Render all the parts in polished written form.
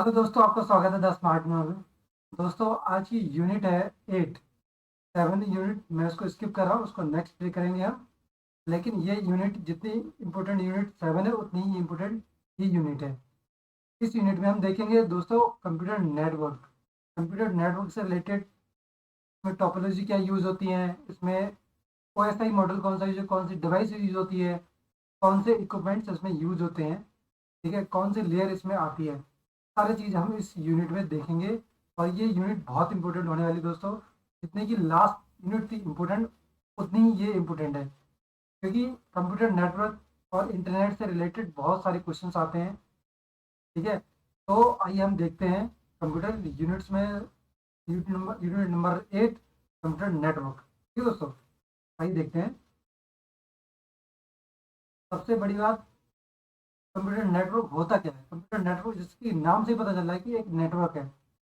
Hello दोस्तों, आपका स्वागत है द स्मार्ट में। दोस्तों, आज की यूनिट है 8। 7 यूनिट मैं उसको स्किप कर रहा हूँ, उसको नेक्स्ट डे करेंगे हम। लेकिन ये यूनिट जितनी इम्पोर्टेंट यूनिट 7 है उतनी ही इम्पोर्टेंट ये यूनिट है। इस यूनिट में हम देखेंगे दोस्तों कंप्यूटर नेटवर्क। कंप्यूटर नेटवर्क से रिलेटेड में टोपोलॉजी क्या यूज़ होती है, इसमें ओएसआई मॉडल कौन सा यूज, कौन सी डिवाइस यूज होती है, कौन से इक्विपमेंट्स इसमें यूज होते हैं, ठीक है, कौन सी लेयर इसमें आती है, सारी चीज़ हम इस यूनिट में देखेंगे। और ये यूनिट बहुत इंपॉर्टेंट होने वाली दोस्तों। जितने की लास्ट यूनिट थी इम्पोर्टेंट, उतनी ही ये इम्पोर्टेंट है, क्योंकि कंप्यूटर नेटवर्क और इंटरनेट से रिलेटेड बहुत सारे क्वेश्चंस आते हैं। ठीक है, तो आइए हम देखते हैं कंप्यूटर यूनिट्स में यूनिट नंबर 8, कंप्यूटर नेटवर्क। ठीक है दोस्तों, आइए देखते हैं। सबसे बड़ी बात, कंप्यूटर नेटवर्क होता क्या है। कंप्यूटर नेटवर्क जिसके नाम से ही पता चल रहा है कि एक नेटवर्क है।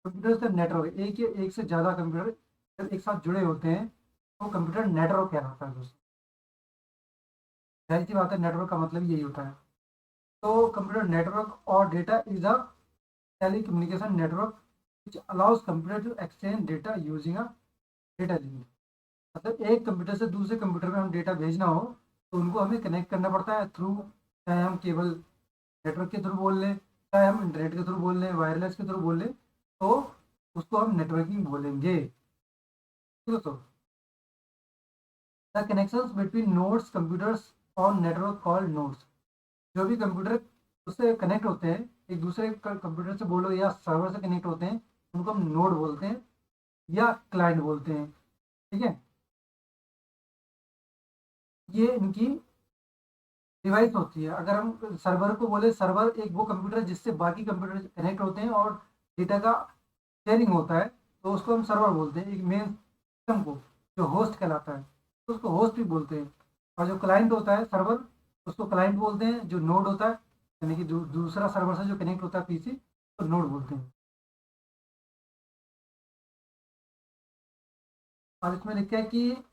कंप्यूटर से नेटवर्क, एक या एक से ज़्यादा कंप्यूटर जब एक साथ जुड़े होते हैं तो कंप्यूटर नेटवर्क कहलाता है दोस्तों। जाहिर सी बात है, नेटवर्क का मतलब यही होता है। तो कंप्यूटर नेटवर्क और data is a telecommunication network which allows computer to exchange data using a data link. मतलब एक कंप्यूटर से दूसरे कंप्यूटर में हम डेटा भेजना हो तो उनको हमें कनेक्ट करना पड़ता है थ्रू, चाहे हम केबल नेटवर्क के थ्रू बोल लें, चाहे हम इंटरनेट के थ्रू बोल लें, वायरलेस के थ्रू बोल लें, तो उसको हम नेटवर्किंग बोलेंगे। ठीक है, तो the connections between nodes computers on network called nodes. जो भी कंप्यूटर उससे कनेक्ट होते हैं, एक दूसरे कंप्यूटर से बोलो या सर्वर से कनेक्ट होते हैं, उनको हम नोड बोलते हैं या क्लाइंट बोलते हैं। ठीक है, ये इनकी डिवाइस होती है। अगर हम सर्वर को बोले, सर्वर एक वो कंप्यूटर जिससे बाकी कंप्यूटर कनेक्ट होते हैं और डेटा का शेयरिंग होता है, तो उसको हम सर्वर बोलते हैं। एक मेन सिस्टम को जो होस्ट कहलाता है, तो उसको होस्ट भी बोलते हैं। और जो क्लाइंट होता है सर्वर, उसको क्लाइंट बोलते हैं। जो नोड होता है, यानी कि दूसरा सर्वर से जो कनेक्ट होता है पीसी, तो नोड बोलते हैं। और इसमें लिखा है कि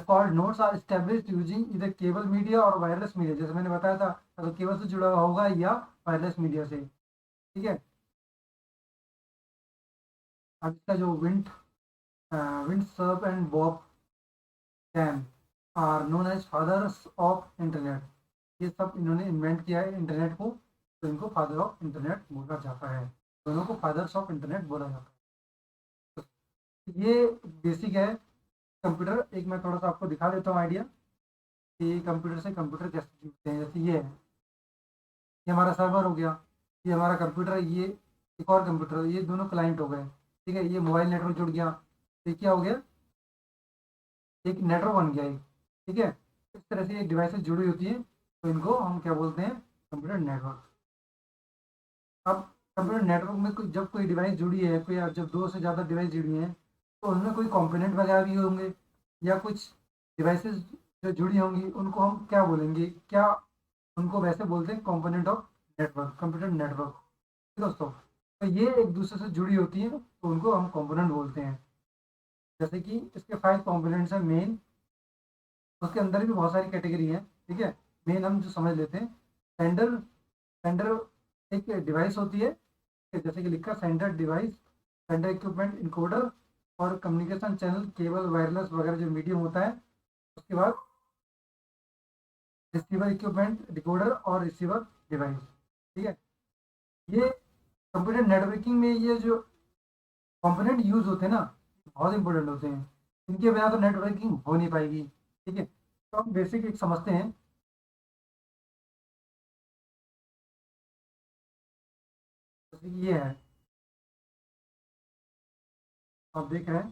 called nodes are established using इधर केबल मीडिया और वायरलेस मीडिया। जैसे मैंने बताया था, अगर केबल से जुड़ा हुआ होगा या वायरलेस मीडिया से। ठीक है, अब इसका जो Vint Cerf and Bob Kahn are known as fathers of internet. ये सब इन्होंने इन्वेंट किया है इंटरनेट को, तो इनको फादर ऑफ इंटरनेट बोला जाता है। दोनों को फादर्स ऑफ इंटरनेट बोला जाता है। ये बेसिक है कंप्यूटर। एक मैं थोड़ा सा आपको दिखा देता हूँ आइडिया कि कंप्यूटर से कंप्यूटर कैसे जुड़ते हैं। जैसे ये है, ये हमारा सर्वर हो गया, ये हमारा कंप्यूटर है, ये एक और कंप्यूटर, ये दोनों क्लाइंट हो गए। ठीक है, ये मोबाइल नेटवर्क जुड़ गया, तो ये क्या हो गया, एक नेटवर्क बन गया एक। ठीक है, इस तरह से ये डिवाइसेस जुड़ी होती हैं, तो इनको हम क्या बोलते हैं, कंप्यूटर नेटवर्क। अब कंप्यूटर नेटवर्क में जब कोई डिवाइस जुड़ी है, कोई जब दो से ज़्यादा डिवाइस जुड़ी हैं, तो उनमें कोई कंपोनेंट वगैरह भी होंगे, या कुछ डिवाइसेस जो जुड़ी होंगी उनको हम क्या बोलेंगे, क्या उनको वैसे बोलते हैं component of network, computer network. ठीक है दोस्तों, तो ये एक दूसरे से जुड़ी होती हैं, तो उनको हम कंपोनेंट बोलते हैं। जैसे कि इसके 5 कंपोनेंट्स हैं मेन, उसके अंदर भी बहुत सारी कैटेगरी है। ठीक है, मेन हम जो समझ लेते हैं, सेंडर। सेंडर एक डिवाइस होती है, जैसे कि लिखा sender device, sender equipment, encoder और कम्युनिकेशन चैनल, केबल, वायरलेस वगैरह जो मीडियम होता है। उसके बाद रिसीवर इक्विपमेंट, डिकोडर और रिसीवर डिवाइस। ठीक है, ये कंप्यूटर नेटवर्किंग में ये जो कंपोनेंट यूज होते हैं ना, बहुत इंपॉर्टेंट होते हैं। इनके बिना तो नेटवर्किंग हो नहीं पाएगी। ठीक है, तो हम बेसिक एक समझते हैं। जैसे कि ये है, आप देख रहे हैं,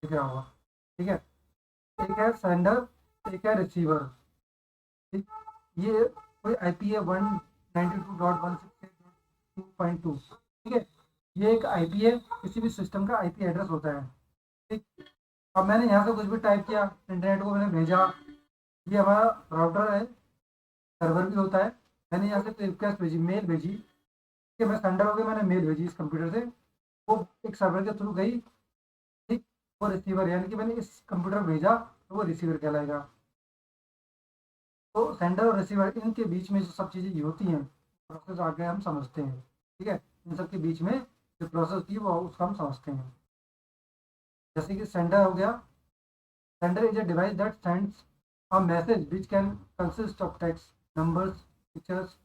दिख रहा होगा। ठीक है, एक है सेंडर, एक है रिसीवर। ठीक, ये कोई आई पी है 192.168.2.2। ठीक है, ये एक आई पी है, किसी भी सिस्टम का आई पी एड्रेस होता है। ठीक, अब मैंने यहाँ से कुछ भी टाइप किया, इंटरनेट को मैंने भेजा, ये हमारा राउटर है, सर्वर भी होता है। मैंने यहाँ से रिक्वेस्ट भेजी, मेल भेजी, ठीक है, मैं सेंडर हो गया, मैंने मेल भेजी इस कंप्यूटर से, वो एक सर्वर के थ्रू गई। ठीक, वो रिसीवर, यानी कि मैंने इस कंप्यूटर भेजा, तो वो रिसीवर कहलाएगा। तो सेंडर और रिसीवर, इनके बीच में जो सब चीज़ें होती हैं, प्रोसेस आगे हम समझते हैं, ठीक है। इन सब के बीच में जो प्रोसेस की वो उसका हम समझते हैं। जैसे कि सेंडर हो गया, sender is a device that sends a message which can consist of text, numbers, pictures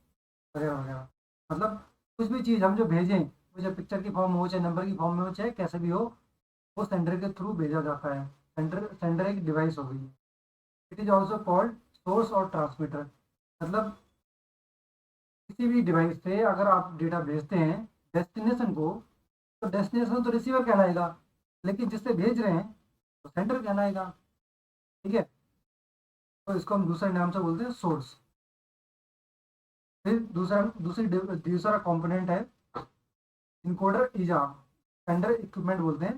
वगैरह वगैरह। मतलब कुछ भी चीज़ हम जो भेजें, वो चाहे पिक्चर की फॉर्म में हो, चाहे नंबर की फॉर्म में हो, चाहे कैसे भी हो, वो सेंडर के थ्रू भेजा जाता है। सेंडर एक डिवाइस हो गई। It is also called source और ट्रांसमीटर। मतलब किसी भी डिवाइस से अगर आप डेटा भेजते हैं डेस्टिनेशन को, तो डेस्टिनेशन तो रिसीवर कहलाएगा, लेकिन जिससे भेज रहे हैं तो सेंडर कहलाएगा, ठीक है। तो इसको हम दूसरे नाम से बोलते हैं सोर्स। फिर दूसरा कंपोनेंट है इनकोडर इजा। सेंडर इक्विपमेंट बोलते हैं,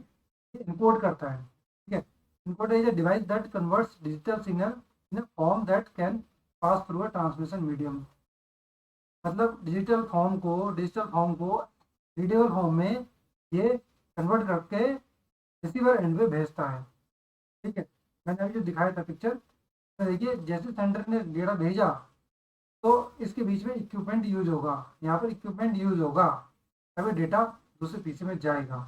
ये इनकोड करता है, ठीक है। Encoder is a device that converts digital signal in a form that can pass through a transmission medium. मतलब डिजिटल फॉर्म को रीडेबल फॉर्म में ये कन्वर्ट करके रिसीवर एंड पे भेजता है, ठीक है। मैंने अभी जो दिखाया था पिक्चर, तो देखिए जैसे सेंडर ने डेटा भेजा, तो इसके बीच में इक्विपमेंट यूज होगा, यहाँ पर इक्विपमेंट यूज होगा, तभी डेटा दूसरे पीसी में जाएगा,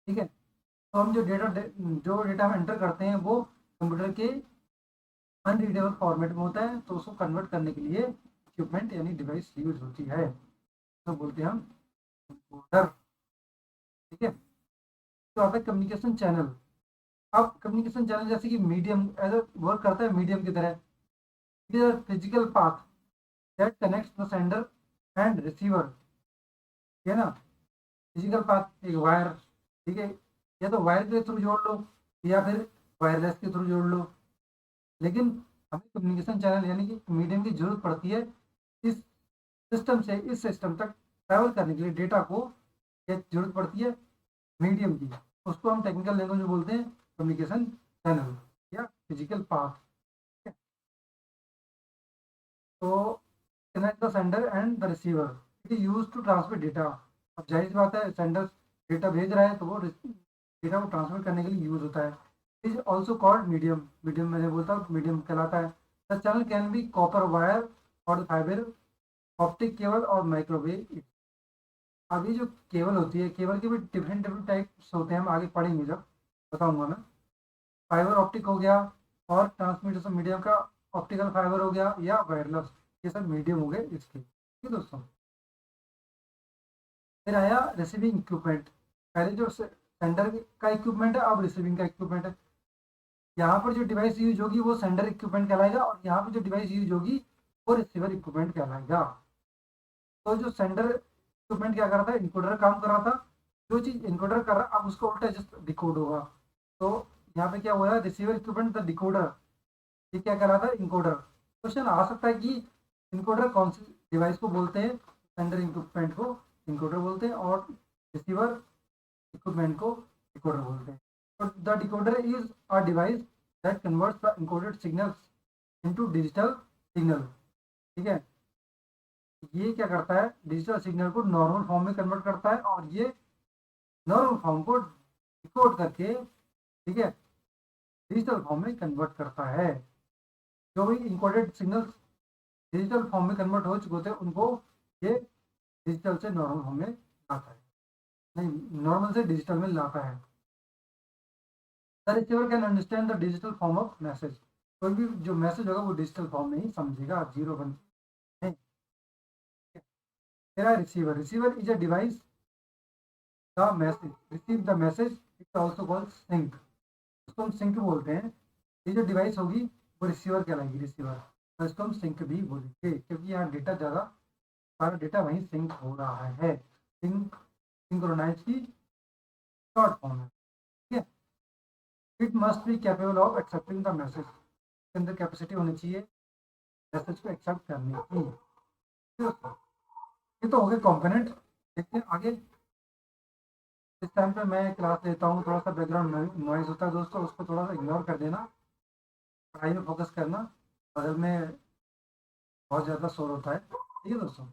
ठीक है। तो हम जो डेटा हम एंटर करते हैं वो कंप्यूटर के अनरीडेबल फॉर्मेट में होता है, तो उसको कन्वर्ट करने के लिए इक्विपमेंट यानी डिवाइस यूज होती है, तो बोलते हैं हम कंप्यूटर, ठीक है। तो आता है कम्युनिकेशन चैनल। अब कम्युनिकेशन चैनल जैसे कि मीडियम एज ए वर्क करता है मीडियम की तरह। It is a physical path that connects the sender and receiver, ठीक है ना। फिजिकल पाथ एक वायर, ठीक है, या तो वायर के थ्रू जोड़ लो या फिर वायरलेस के थ्रू जोड़ लो, लेकिन हमें कम्युनिकेशन चैनल यानी कि मीडियम की जरूरत पड़ती है इस सिस्टम से इस सिस्टम तक ट्रैवल करने के लिए। डेटा को ये जरूरत पड़ती है मीडियम की, उसको हम टेक्निकल लैंग्वेज में बोलते हैं कम्युनिकेशन चैनल या फिजिकल पाथ। तो connect the sender and the receiver, it is use to transmit data. अब जाहिर सी बात है सेंडर डेटा भेज रहा है तो वो डेटा को ट्रांसमिट करने के लिए यूज होता है। It is also called medium, medium मैंने बोलता मीडियम कहलाता है। The channel can be copper wire और फाइबर ऑप्टिक केबल और माइक्रोवेव। अब ये जो केबल होती है, केबल के भी डिफरेंट डिफरेंट टाइप्स होते हैं, हम आगे पढ़ेंगे जब बताऊंगा मैं। फाइबर ऑप्टिक हो गया, और ट्रांसमिशन मीडियम का ऑप्टिकल फाइबर हो गया या वायरलेस, ये सब मीडियम हो गए इसके, ठीक है दोस्तों। फिर आया रिसीविंग इक्विपमेंट। पहले जो सेंडर का इक्विपमेंट है, अब रिसीविंग का इक्विपमेंट है। यहाँ पर जो डिवाइस यूज होगी वो सेंडर इक्विपमेंट कहलाएगा, और यहाँ पर जो डिवाइस यूज होगी वो रिसीवर इक्विपमेंट कहलाएगा। तो जो सेंडर इक्विपमेंट क्या कर रहा था, इनकोडर काम कर रहा था। जो चीज इनकोडर कर रहा है अब उसको उल्टा जस्ट डिकोड होगा। तो यहाँ पे क्या हुआ है, रिसीवर इक्विपमेंट द डिकोडर, ये क्या कर रहा था, इनकोडर। क्वेश्चन आ सकता है कि इनकोडर कौन सी डिवाइस को बोलते हैं, सेंडर इक्विपमेंट को इनकोडर बोलते हैं और रिसीवर इक्विपमेंट को डिकोडर बोलते हैं। तो the decoder is a device that converts the encoded signals into digital signal, ठीक है। ये क्या करता है, डिजिटल सिग्नल को नॉर्मल फॉर्म में कन्वर्ट करता है, और ये नॉर्मल फॉर्म को डिकोड करके, ठीक है, डिजिटल फॉर्म में कन्वर्ट करता है। जो भी इनकोडेड सिग्नल्स डिजिटल फॉर्म में कन्वर्ट हो चुके होते हैं उनको ये डिजिटल से नॉर्मल फॉर्म में लाता है, नहीं नॉर्मल से डिजिटल में लाता है। The receiver can understand the digital form of message. कोई भी जो मैसेज होगा वो डिजिटल फॉर्म में ही समझेगा, जीरो वन नहीं। तेरा receiver, receiver is a device the message receive the message, it's also called sink. उसको हम सिंक बोलते हैं। ये जो डिवाइस होगी वो रिसीवर कहलाएगी, रिसीवर। तो इसको हम सिंक भी बोलेंगे क्योंकि यहाँ डेटा ज़्यादा, सारा डेटा वहीं सिंक हो रहा है। सिंक सिंक्रोनाइज की शॉर्ट फॉर्म है, ठीक है। It must be capable of accepting the message, इसके अंदर कैपेसिटी होनी चाहिए मैसेज को एक्सेप्ट करने की, ठीक है। ये तो हो गए कंपोनेंट। देखते हैं आगे। इस टाइम पे मैं क्लास लेता हूँ, थोड़ा सा बैकग्राउंड नॉइज होता है दोस्तों, उसको थोड़ा सा इग्नोर कर देना, पढ़ाई में फोकस करना। बगल में बहुत ज़्यादा शोर होता है, ठीक है दोस्तों।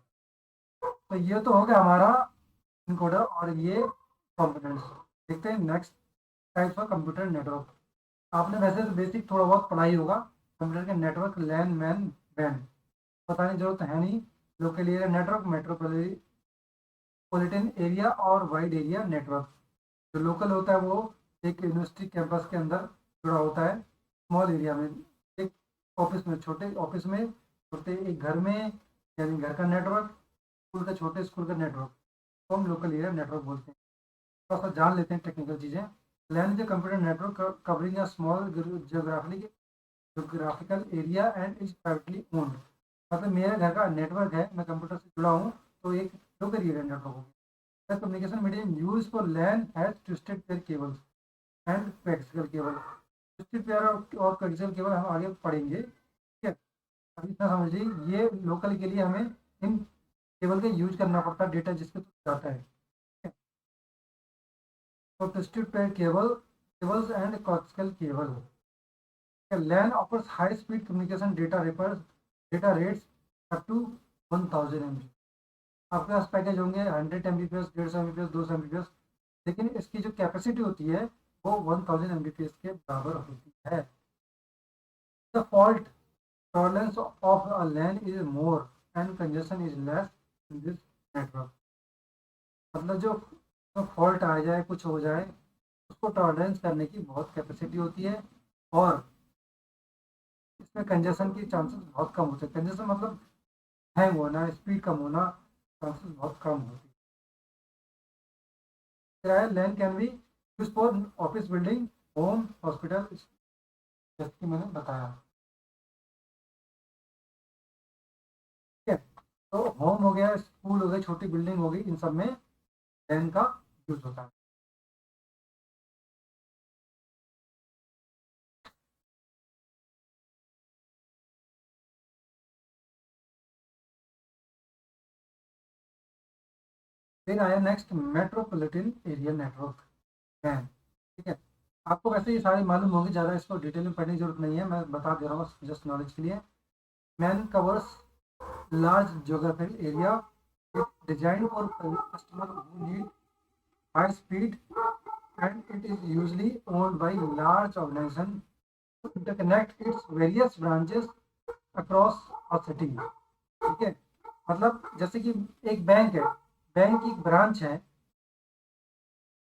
तो ये तो हो गया हमारा इनकोडर और ये कंपोनेंट्स। देखते हैं next types of computer network. आपने वैसे तो बेसिक थोड़ा बहुत पढ़ाई होगा कंप्यूटर के नेटवर्क, लैन मैन वैन, बताने की जरूरत है नहीं। Local area network, metropolitan area और वाइड एरिया नेटवर्क। जो लोकल होता है वो एक यूनिवर्सिटी कैंपस के अंदर जुड़ा होता है, स्मॉल एरिया में, एक ऑफिस में, छोटे ऑफिस में, छोटे एक घर में, यानी घर का नेटवर्क, स्कूल का, छोटे स्कूल का नेटवर्क, तो हम लोकल एरिया नेटवर्क बोलते हैं। थोड़ा सा जान लेते हैं टेक्निकल चीज़ें। LAN is computer network covering a small geographical area and is privately owned. मतलब मेरे घर का नेटवर्क है, मैं कंप्यूटर से जुड़ा हूँ, तो एक लोकल एरिया नेटवर्क होगा। The communication medium used for LAN has twisted pair cables and coaxial cable. Twisted pair और कोएक्सियल केबल हम आगे पढ़ेंगे, ठीक है। अभी इतना समझ लीजिए, ये लोकल के लिए हमें इन केबल का यूज करना पड़ता है, डेटा जिसके थ्रू जाता है, ठीक है। तो twisted pair cables and coaxial cable. LAN offers high speed communication data rates up to 1000 MB। आपके पास पैकेज होंगे 100 MBPS, 150 MBPS, 200 MBPS, लेकिन इसकी जो कैपेसिटी होती है वो 1000 MBPS के बराबर होती है। The fault tolerance of a LAN is more and congestion is less in this network. मतलब जो फॉल्ट आ जाए, कुछ हो जाए, उसको टॉलरेंस करने की बहुत कैपेसिटी होती है, और इसमें कंजेशन की चांसेस बहुत कम होते हैं। कंजेशन मतलब हैंग होना, स्पीड कम होना, चांसेस बहुत कम होती है। LAN can be use for office building, home, hospital, जैसे कि मैंने बताया, ठीक है। तो होम हो गया, स्कूल हो गया, छोटी बिल्डिंग हो गई, इन सब में LAN का यूज होता है। फिर आया next metropolitan area network, man, ठीक है। आपको वैसे ये सारे मालूम होंगे, ज़्यादा इसको डिटेल में पढ़ने की जरूरत नहीं है, मैं बता दे रहा हूँ जस्ट नॉलेज के लिए। Man covers large geographical area. It designed for customer who need high speed, and it is usually owned by large organization to interconnect its various branches across a city, ठीक है। मतलब जैसे कि एक bank है, bank की एक branch है,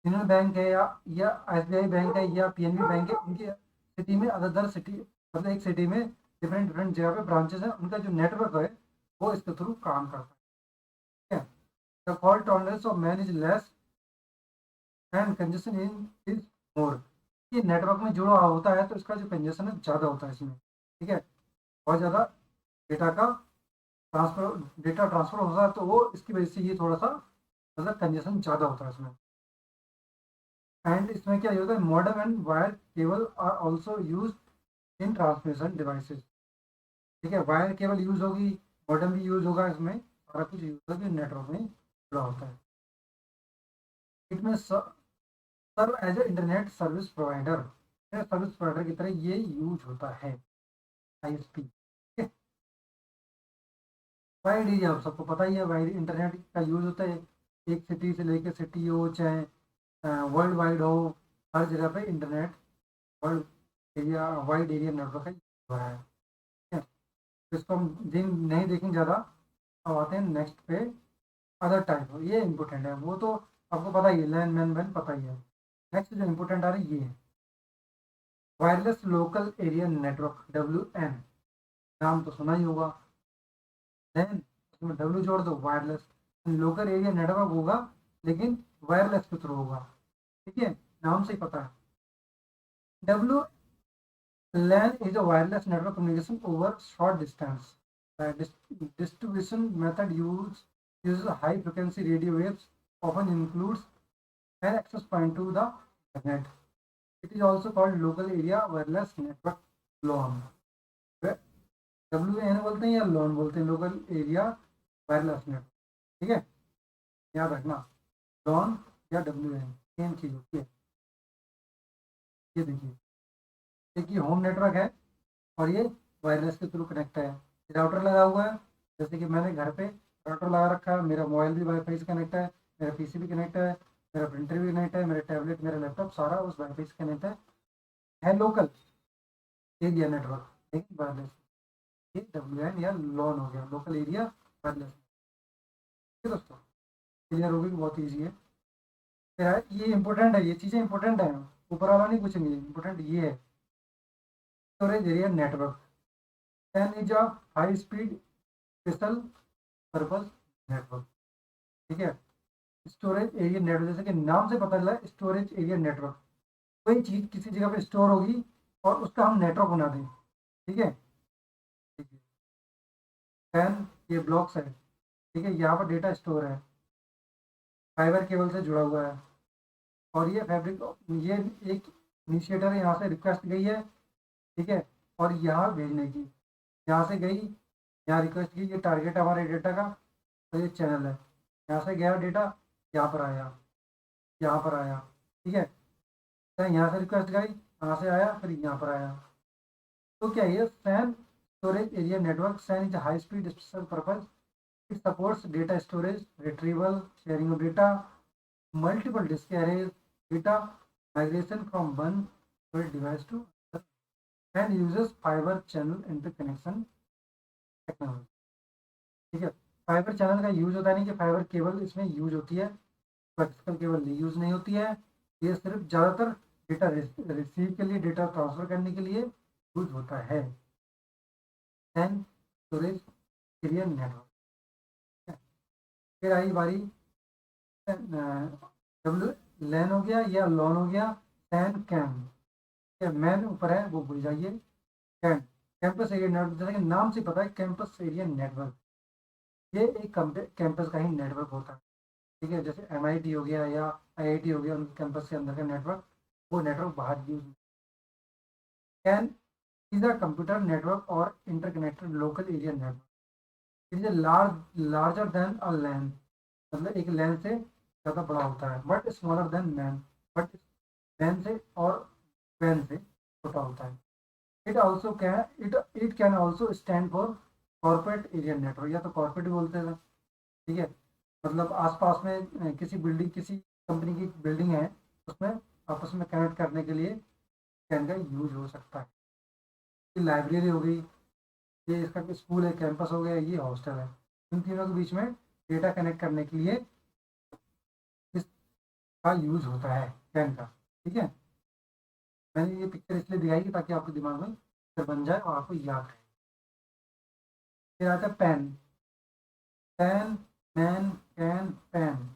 यूनियन बैंक है, या SBI बैंक है, या PNB बैंक है, उनकी सिटी में अलग अलग सिटी, मतलब एक सिटी में डिफरेंट डिफरेंट जगह पे ब्रांचेस हैं, उनका जो नेटवर्क है वो इसके थ्रू काम करता है, ठीक है। The fault tolerance of man is less and congestion is more। ये नेटवर्क में जुड़ा हुआ होता है तो इसका जो कंजेशन है ज़्यादा होता है इसमें, ठीक है। बहुत ज़्यादा डेटा का डेटा ट्रांसफर होता है, तो वो इसकी वजह से ये थोड़ा सा मतलब कंजेशन ज़्यादा होता है इसमें। एंड इसमें क्या होता है, modem and wire cable are also use in transmission devices, ठीक है। वायर केबल यूज होगी, मॉडेम भी यूज होगा, इसमें सारा कुछ यूज होगा, नेटवर्क में जुड़ा होता है। इट में serve as a internet service provider, service provider की तरह ये यूज होता है, ISP। वाइड एरिया आप सबको पता ही है, वाइड इंटरनेट का यूज होता है, एक सिटी से लेकर सिटी हो, चाहे वर्ल्ड वाइड हो, हर जगह पे internet, world area, wide area network का यूज हो रहा है, ठीक है। तो इसको हम दिन नहीं देखेंगे ज़्यादा। अब आते हैं नेक्स्ट पे, अदर टाइप, ये इंपॉर्टेंट है, वो तो आपको पता ही है, लैन मैन वैन पता ही है। नेक्स्ट जो इंपॉर्टेंट आ रही है, ये है wireless local area network, WN। नाम तो सुना ही होगा, देन उसमें W जोड़ दो, वायरलेस। लोकल एरिया नेटवर्क होगा, लेकिन वायरलेस के थ्रू होगा, ठीक है, नाम से ही पता है। WLAN is a wireless network communication over short distance. The distribution method uses high frequency radio waves, often includes an access point to the internet. It is also called local area wireless network, LAN। WN बोलते हैं या LAN बोलते हैं, local area wireless network, ठीक है, याद रखना। LAN या WN सेम चीज होती है। ये देखिए, एक ये होम नेटवर्क है और ये वायरलेस के थ्रू कनेक्ट है। राउटर लगा हुआ है, जैसे कि मैंने घर पे राउटर लगा रखा है, मेरा मोबाइल भी वाईफाई से कनेक्ट है, मेरा PC भी कनेक्ट है, मेरा प्रिंटर भी कनेक्ट है, मेरा टैबलेट, मेरा लैपटॉप सारा उस वाईफाई से कनेक्ट है लोकल एरिया नेटवर्क, लेकिन वायरलेस। ये WN या LAN हो गया, लोकल एरिया वायरलेस। ठीक है दोस्तों, क्लियर होगी कि बहुत ईजी है। फिर है, ये इंपॉर्टेंट है, ये चीज़ें इंपॉर्टेंट है, ऊपर वाला नहीं पूछेंगे, इंपॉर्टेंट ये है। Storage area network, can is a high speed special purpose network. ठीक है, स्टोरेज एरिया नेटवर्क, जैसे कि नाम से पता चला स्टोरेज एरिया नेटवर्क, कोई चीज़ किसी जगह पे स्टोर होगी और उसका हम नेटवर्क बना दें। ठीक है, ठीक है। कैन, ये ब्लॉक्स है, ठीक है, यहाँ पर डेटा स्टोर है, फाइबर केबल से जुड़ा हुआ है, और ये फैब्रिक, ये एक इनिशिएटर है, यहाँ से रिक्वेस्ट गई है, ठीक है, और यहाँ भेजने की, यहाँ से गई, यहाँ रिक्वेस्ट की, ये टारगेट है हमारे डेटा का, तो ये चैनल है, यहाँ से गया डेटा, यहाँ पर आया, यहाँ पर आया। ठीक है, तो यहाँ से रिक्वेस्ट गई, यहाँ से आया, फिर यहाँ पर आया। तो क्या है SAN storage area network, SAN is high speed special purpose, it supports data storage, retrieval, sharing of data, multiple disk arrays, data migration from one storage device to another, and uses fiber channel interconnection technology। ठीक है, fibre channel का use होता है, नहीं कि fibre cable इसमें use होती है, वर्टिकल केबल यूज नहीं होती है। ये सिर्फ ज़्यादातर डेटा रिसीव के लिए, डेटा ट्रांसफर करने के लिए यूज होता है। And storage area network. फिर आई बारी डब्ल्यू, लैन हो गया या लॉन हो गया, सैन कैम, मैन ऊपर है वो भूल जाइए। कैम, कैंपस एरिया नेटवर्क, जैसे कि नाम से पता है कैंपस एरिया नेटवर्क, ये एक कैंपस का ही नेटवर्क होता है। ठीक है, जैसे एमआईटी हो गया या आईआईटी हो गया, उनके कैंपस के अंदर का नेटवर्क, वो नेटवर्क बाहर use. CAN is a computer network और interconnected local area network, it is larger than a LAN, मतलब एक लैन से ज़्यादा बड़ा होता है, but smaller than MAN, but MAN से और वैन से छोटा होता है। It can also stand for corporate area network, या तो कॉर्पोरेट बोलते हैं। ठीक है, मतलब आसपास में किसी बिल्डिंग, किसी कंपनी की बिल्डिंग है, उसमें आपस में कनेक्ट करने के लिए कैन का यूज हो सकता है। ये लाइब्रेरी हो गई, ये इसका स्कूल है, कैंपस हो गया, ये हॉस्टल है, इन तीनों के बीच में डेटा कनेक्ट करने के लिए इसका यूज होता है कैन का। ठीक है, मैंने ये पिक्चर इसलिए दिखाई कि ताकि आपके दिमाग में पिक्चर बन जाए और आपको याद रहे। फिर आता है PAN, PAN, MAN, CAN, PAN,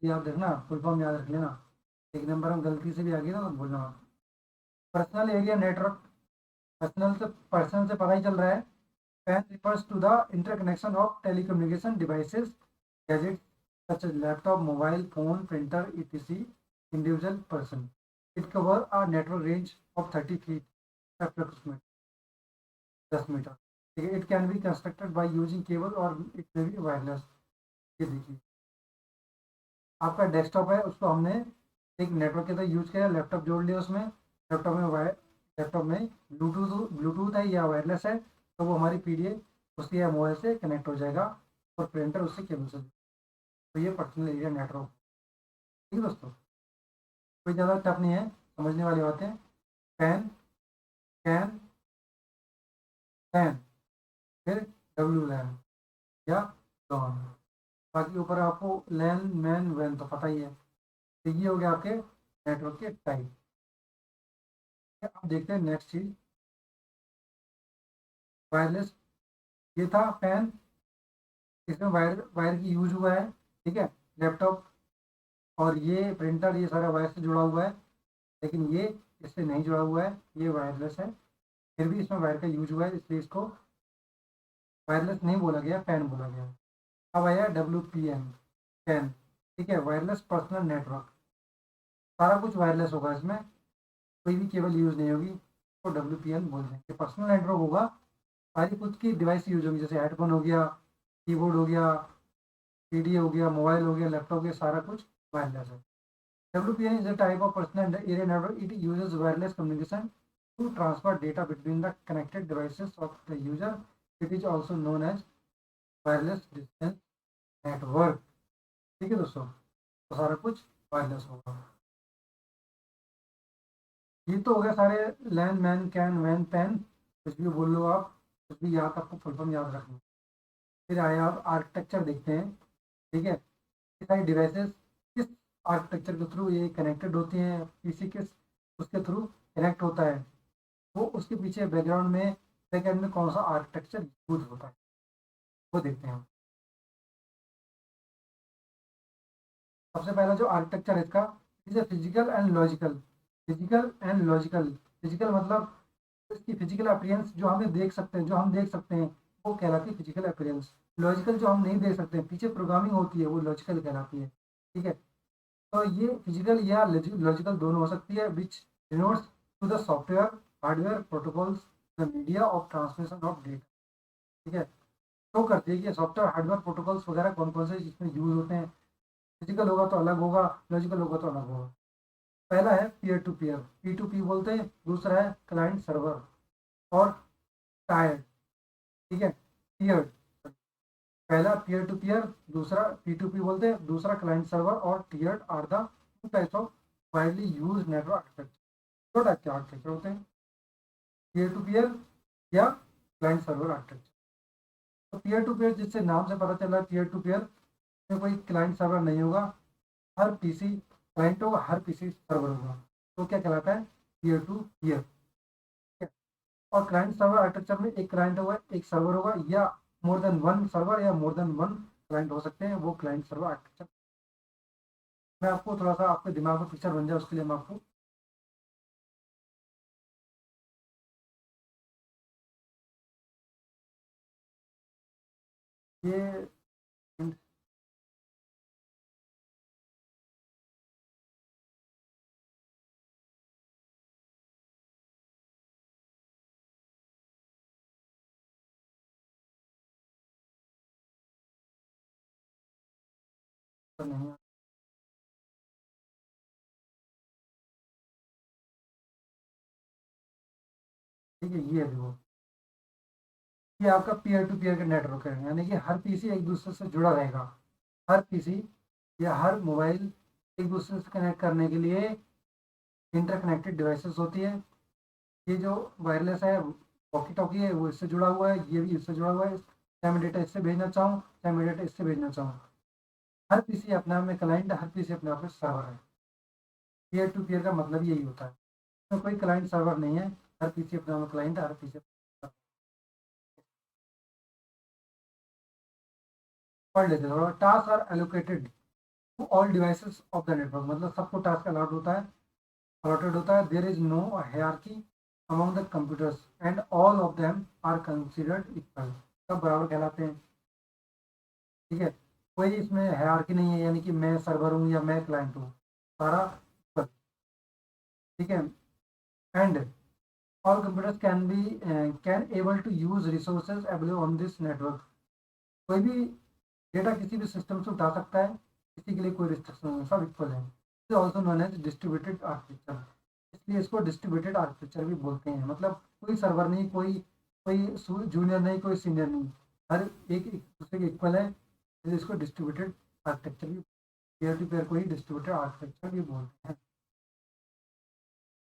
याद रखना, फुल फॉर्म याद रख लेना, एक नंबर में गलती से भी आ गई ना तो बोलना। पर्सनल एरिया नेटवर्क, पर्सनल से पता ही चल रहा है। PAN refers to the interconnection of telecommunication devices, gadgets such as laptop, mobile phone, printer etc, individual person. It cover a network range of 30 feet approximate, 10 metre. ठीक है, it can be constructed by using cable और it may be wireless. ये देखिए, आपका desktop है, उसको हमने एक नेटवर्क के तरह यूज किया, लैपटॉप जोड़ लिया उसमें, लैपटॉप में ब्लूटूथ ब्लूटूथ है या वायरलेस है, तो वो हमारी पीडीएफ उसके या मोबाइल से कनेक्ट हो जाएगा, और प्रिंटर उससे केबल से। तो ये पर्सनल एरिया नेटवर्क। ठीक है दोस्तों, कोई ज़्यादा टफ नहीं है, समझने वाली बातें। पैन, कैन, पैन, फिर डब्ल्यू लैन या डॉन, बाकी ऊपर आपको लैन मैन वैन तो पता ही है। तो ये हो गया आपके नेटवर्क के टाइप। अब देखते हैं नेक्स्ट चीज, वायरलेस। ये था पैन, इसमें वायर वायर की यूज हुआ है। ठीक है, लैपटॉप और ये प्रिंटर, ये सारा वायर से जुड़ा हुआ है, लेकिन ये इससे नहीं जुड़ा हुआ है, ये वायरलेस है, फिर भी इसमें वायर का यूज हुआ है, इसलिए इसको वायरलेस नहीं बोला गया, पैन बोला गया। अब आया WPN, पैन। ठीक है, वायरलेस पर्सनल नेटवर्क, सारा कुछ वायरलेस होगा इसमें, कोई भी केबल यूज नहीं होगी, तो WPN बोल देंगे। पर्सनल नेटवर्क होगा, सारी खुद की डिवाइस यूज होगी, जैसे हेडफोन हो गया, कीबोर्ड हो गया, पीडी हो गया, मोबाइल हो गया, लैपटॉप हो गया, सारा कुछ वायरलेस है। WPN is a type of personal area network. It uses wireless communication to transfer data between the connected devices of the user. It is also known as wireless distance network। ठीक है दोस्तों, तो सारा कुछ wireless होगा। ये तो हो गया सारे, लैन मैन कैन वैन पैन, कुछ भी बोल लो आप, कुछ भी याद, आपको फुल फॉर्म याद रखना। फिर आए आप आर्किटेक्चर देखते हैं, ठीक है, ये सारी डिवाइसेस किस आर्किटेक्चर के थ्रू ये कनेक्टेड होती हैं, पीसी किस उसके थ्रू कनेक्ट होता है, वो उसके पीछे बैकग्राउंड में बैकएंड में कौन सा आर्किटेक्चर यूज होता है, वो देखते हैं हम। सबसे पहला जो आर्किटेक्चर है इसका, is physical and logical. Physical and logical, physical मतलब इसकी फिजिकल अपीयरेंस जो हमें देख सकते हैं, जो हम देख सकते हैं, वो कहलाती है फिजिकल अपीयरेंस। लॉजिकल जो हम नहीं देख सकते हैं, पीछे प्रोग्रामिंग होती है, वो लॉजिकल कहलाती है। ठीक है, तो ये फिजिकल या लॉजिकल दोनों हो सकती है, which denotes to the software hardware protocols the media of transmission of data. ठीक है, शो करती है कि सॉफ्टवेयर हार्डवेयर प्रोटोकॉल्स वगैरह कौन कौन से इसमें यूज होते हैं। फिजिकल होगा तो अलग होगा, लॉजिकल होगा तो अलग होगा। पहला है peer to peer, P to P बोलते हैं। दूसरा है क्लाइंट सर्वर और टायर्ड। ठीक है, पीयर, पहला पीयर टू पीयर, दूसरा पी टू पी बोलते हैं, दूसरा क्लाइंट सर्वर और tiered are the two types of widely use network architecture. दो टाइप के आर्किटेक्चर होते हैं, पीयर टू पीयर या क्लाइंट सर्वर आर्किटेक्चर। तो पीयर टू पीयर, जिससे नाम से पता चल रहा है पीयर टू पीयर, में कोई क्लाइंट सर्वर नहीं होगा, हर पीसी क्लाइंट होगा, हर पीसी सर्वर होगा, तो क्या कहलाता है, पीयर टू पीयर। और क्लाइंट सर्वर आर्किटेक्चर में एक क्लाइंट होगा, एक सर्वर होगा, या मोर देन वन सर्वर या मोर देन वन क्लाइंट हो सकते हैं, वो क्लाइंट सर्वर आर्किटेक्चर। मैं आपको थोड़ा सा आपके दिमाग में पिक्चर बन जाए उसके लिए मैं आपको ये नहीं है। ठीक है, ये देखो, ये आपका पीयर टू पीयर का नेटवर्क है, यानी कि हर पीसी एक दूसरे से जुड़ा रहेगा। हर पीसी या हर मोबाइल एक दूसरे से कनेक्ट करने के लिए इंटरकनेक्टेड डिवाइसेस होती है। ये जो वायरलेस है, वॉकी टॉकी है, वो इससे जुड़ा हुआ है, ये भी इससे जुड़ा हुआ है। चाहे मैं डेटा इससे भेजना चाहूँ, चाहे मैं डेटा इससे भेजना चाहूँ। हर पीसी अपने आप में क्लाइंट है, हर पीसी अपने आप में सर्वर है। पीयर टू पीयर का मतलब यही होता है, तो कोई क्लाइंट सर्वर नहीं है, हर पीसी अपने आप में क्लाइंट है, हर पीसी। पढ़ लेते हैं थोड़ा। Task are allocated to all devices of the network, मतलब सबको टास्क अलॉट होता है, allotted होता है। There is no hierarchy among the computers and all of them are considered equal, सब बराबर कहलाते हैं। ठीक है, कोई इसमें हायरार्की नहीं है, यानी कि मैं सर्वर हूँ या मैं क्लाइंट हूँ, सारा equal। ठीक है, and all computers can able to use resources available on this network. कोई भी डेटा किसी भी सिस्टम से उठा सकता है, किसी के लिए कोई रिस्ट्रिक्शन नहीं है, सब इक्वल है। It also known as distributed architecture, इसलिए इसको डिस्ट्रीब्यूटेड आर्किटेक्चर भी बोलते हैं। मतलब कोई सर्वर नहीं, कोई कोई जूनियर नहीं, कोई सीनियर नहीं, हर एक दूसरे के इक्वल है, इसलिए इसको डिस्ट्रीब्यूटेड आर्किटेक्चर भी, पेयर टू पेयर को ही डिस्ट्रीब्यूटेड आर्किटेक्चर भी बोलते हैं।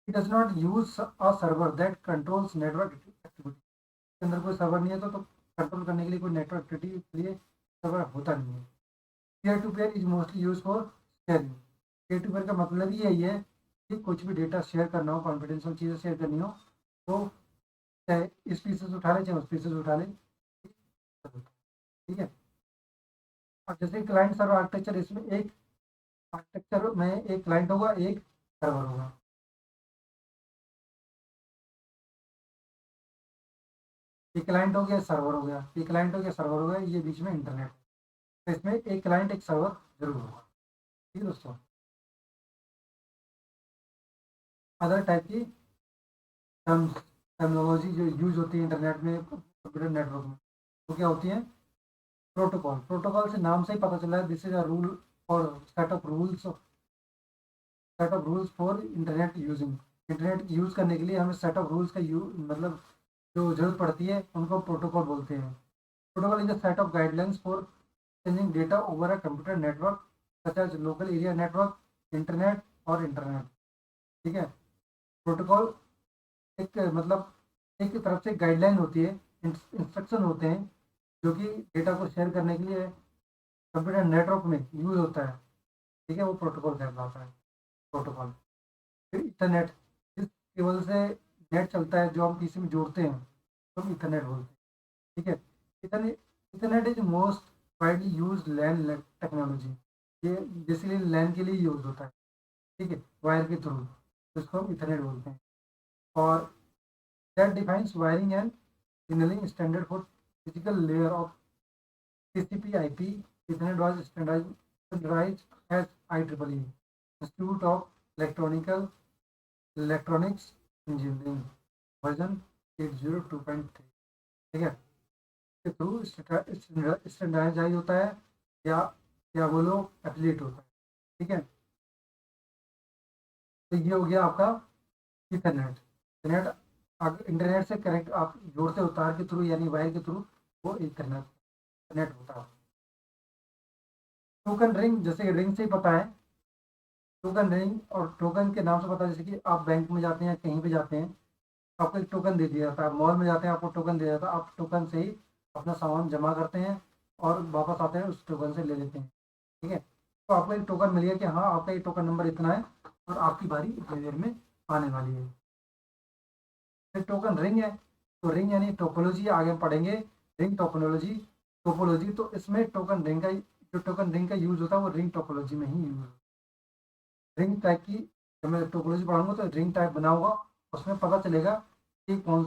It does not use a server that controls network activity, के अंदर कोई सर्वर नहीं है तो कंट्रोल करने के लिए कोई नेटवर्क एक्टिविटी के लिए सर्वर होता नहीं है। Peer to peer is mostly use for sharing. Peer to peer का मतलब ही यही है कि कुछ भी डेटा शेयर करना हो, कॉन्फिडेंशियल चीज़ें शेयर करनी हो, तो चाहे इस पीसेस उठा ले चाहे उस पीसेस उठा ले। ठीक है, अब जैसे क्लाइंट सर्वर आर्किटेक्चर, इसमें एक आर्किटेक्चर में एक क्लाइंट होगा, एक सर्वर होगा। ये क्लाइंट हो गया, सर्वर हो गया, ये क्लाइंट हो गया, सर्वर हो गया, ये बीच में इंटरनेट। तो इसमें एक क्लाइंट एक सर्वर जरूर होगा। ठीक है दोस्तों, अदर टाइप की टर्मिनोलॉजी जो यूज होती है इंटरनेट में, कंप्यूटर नेटवर्क में, वो क्या होती है, प्रोटोकॉल। प्रोटोकॉल से नाम से ही पता चला है, दिस इज अ रूल और set of rules for internet using. Internet use करने के लिए हमें सेट ऑफ रूल्स का मतलब जो जरूरत पड़ती है, उनको प्रोटोकॉल बोलते हैं। Protocol is a set of guidelines for changing data over a computer network, such as local area network, internet और इंटरनेट। ठीक है, प्रोटोकॉल एक मतलब एक तरफ से गाइडलाइन होती है, इंस्ट्रक्शन होते हैं जो कि डेटा को शेयर करने के लिए कंप्यूटर नेटवर्क में यूज होता है, ठीक है, वो प्रोटोकॉल कहलाता है, प्रोटोकॉल। फिर इथरनेट, जिस केबल से नेट चलता है जो हम पीसी में जोड़ते हैं तो हम इथरनेट बोलते हैं, ठीक है। Ethernet ethernet is most widely use LAN technology, ये बेसिकली लैन के लिए यूज होता है, ठीक है, वायर के थ्रू, जिसको हम इथरनेट बोलते हैं। और that defines wiring and signaling standard for physical layer of TCP/IP. Ethernet was standardized as IEEE, Institute of Electronics Engineering, version 802.3, ठीक है। के थ्रू स्टैंडर्डाइज होता है, या बोलो एफिलिएट होता है, ठीक है। तो ये हो गया आपका इथरनेट। इंटरनेट अगर इंटरनेट से कनेक्ट आप जोड़ते हो तार के थ्रू यानी वायर के थ्रू, वो इंटरनेट होता है। टोकन रिंग, जैसे रिंग से ही पता है, टोकन रिंग और टोकन के नाम से पता है, जैसे कि आप बैंक में जाते हैं, कहीं भी जाते हैं, आपको एक टोकन दे दिया जाता है, मॉल में जाते हैं आपको टोकन दिया जाता है, आप टोकन से ही अपना सामान जमा करते हैं और वापस आते हैं उस टोकन से ले लेते हैं, ठीक है। तो आपको एक टोकन मिल गया कि हाँ आपका ये टोकन नंबर इतना है और आपकी बारी इतनी देर में आने वाली है। फिर टोकन रिंग है, तो रिंग यानी टोपोलॉजी आगे हम पढ़ेंगे, रिंग टोपोलॉजी, तो इसमें टोकन रिंग का जो टोकन रिंग का यूज होता है वो रिंग टोपोलॉजी में ही यूज होता है। रिंग टाइप की जब मैं टोपोलॉजी पढ़ाऊंगा तो रिंग टाइप बना होगा, उसमें पता चलेगा कि कौन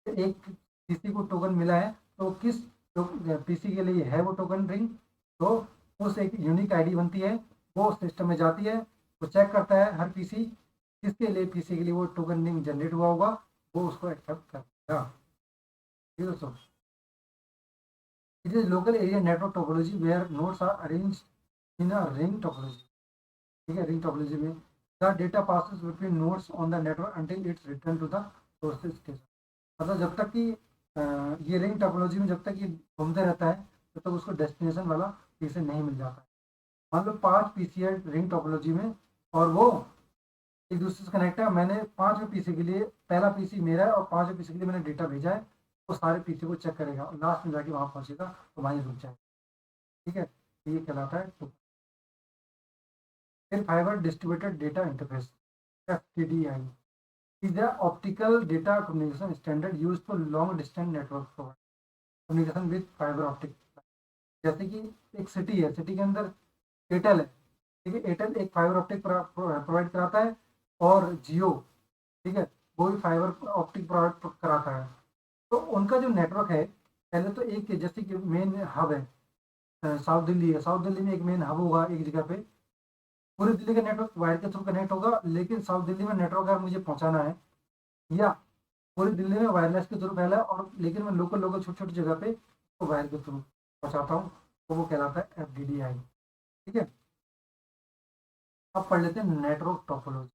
एक किसी को टोकन मिला है तो किस पीसी के लिए है वो टोकन रिंग, तो उस एक यूनिक आईडी बनती है, वो सिस्टम में जाती है, वो चेक करता है हर पीसी किसके लिए पीसी के लिए वो टोकन रिंग जनरेट हुआ होगा, वो उसको एक्सेप्ट करेगा। ठीक है दोस्तों, it is local area network topology where nodes are arranged in a ring topology, ठीक है। रिंग टोपोलॉजी में the data passes between nodes on the network until it's return to the source station, मतलब जब तक कि ये ring topology में जब तक ये घूमते रहता है तब तक उसको डेस्टिनेशन वाला पीसी नहीं मिल जाता है। मान लो 5 पीसी है रिंग टोपोलॉजी में और वो एक दूसरे से कनेक्ट है, मैंने 5वें पीसी के लिए, पहला पीसी मेरा है और 5वें पीसी के लिए मैंने डेटा भेजा है, वो सारे पीसी को चेक करेगा और लास्ट में जाके वहां पहुंचेगा तो वहीं रुक जाएगा, ठीक है। तो ये कहलाता है टोपोलॉजी। फिर fibre distributed data interface, FDDI is the optical data communication standard used for long distance network communication with fiber optic। जैसे कि एक सिटी है, सिटी के अंदर एयरटेल है, ठीक है, एयरटेल एक फाइबर ऑप्टिक प्रोवाइड कराता है और जियो, ठीक है, वो भी फाइबर ऑप्टिक प्रोवाइड कराता है। तो उनका जो नेटवर्क है, पहले तो एक जैसे कि मेन हब है, साउथ दिल्ली है, साउथ दिल्ली में एक मेन हब होगा एक जगह पे, पूरी दिल्ली का नेटवर्क वायर के थ्रू कनेक्ट होगा, लेकिन साउथ दिल्ली में नेटवर्क अगर मुझे पहुंचाना है या पूरी दिल्ली में वायरलेस के थ्रू फैला है और लेकिन मैं लोकल लोकल छोटी छोटी जगह पे तो वायर के थ्रू पहुंचाता हूँ, तो वो कहलाता है FDDI, ठीक है। अब पढ़ लेते हैं नेटवर्क टोपोलॉजी।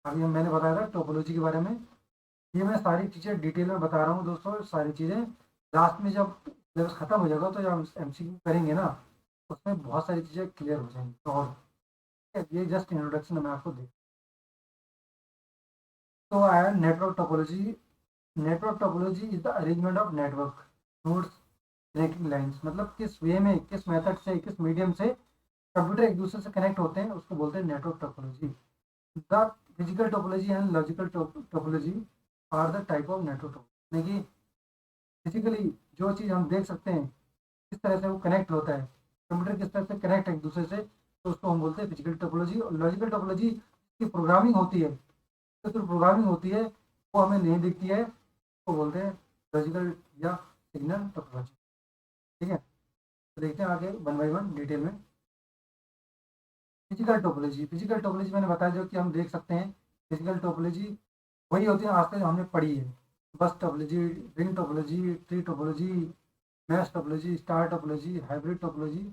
अभी मैंने बताया था टोपोलॉजी के बारे में, ये मैं सारी चीज़ें डिटेल में बता रहा हूँ दोस्तों, सारी चीज़ें लास्ट में जब सिलेबस खत्म हो जाएगा तो जब MCQ करेंगे ना उसमें बहुत सारी चीज़ें क्लियर हो जाएंगी। तो और ये जस्ट इंट्रोडक्शन मैं आपको दे, तो आया network topology. Network topology is the arrangement of network nodes connecting lines, मतलब किस वे में, किस मेथड से, किस मीडियम से कंप्यूटर एक दूसरे से कनेक्ट होते हैं उसको बोलते हैं network topology. The physical topology and logical topology are the type of network topology, यानी कि फिजिकली जो चीज़ हम देख सकते हैं किस तरह से वो कनेक्ट होता है, कंप्यूटर किस तरह से कनेक्ट है एक दूसरे से, तो उसको हम बोलते हैं फिजिकल टोपोलॉजी। और लॉजिकल टोपोलॉजी की प्रोग्रामिंग होती है, तो जो प्रोग्रामिंग होती है वो हमें नहीं दिखती है, वो बोलते हैं लॉजिकल या सिग्नल टोपोलॉजी, ठीक है। तो देखते हैं आगे वन बाई वन डिटेल में। फिजिकल टोपोलॉजी, फिजिकल टोपोलॉजी मैंने बताया जो कि हम देख सकते हैं, फिजिकल टोपोलॉजी वही होती है आज तक जो हमने पढ़ी है, bus topology, ring topology, tree topology, mesh topology, star topology, hybrid topology,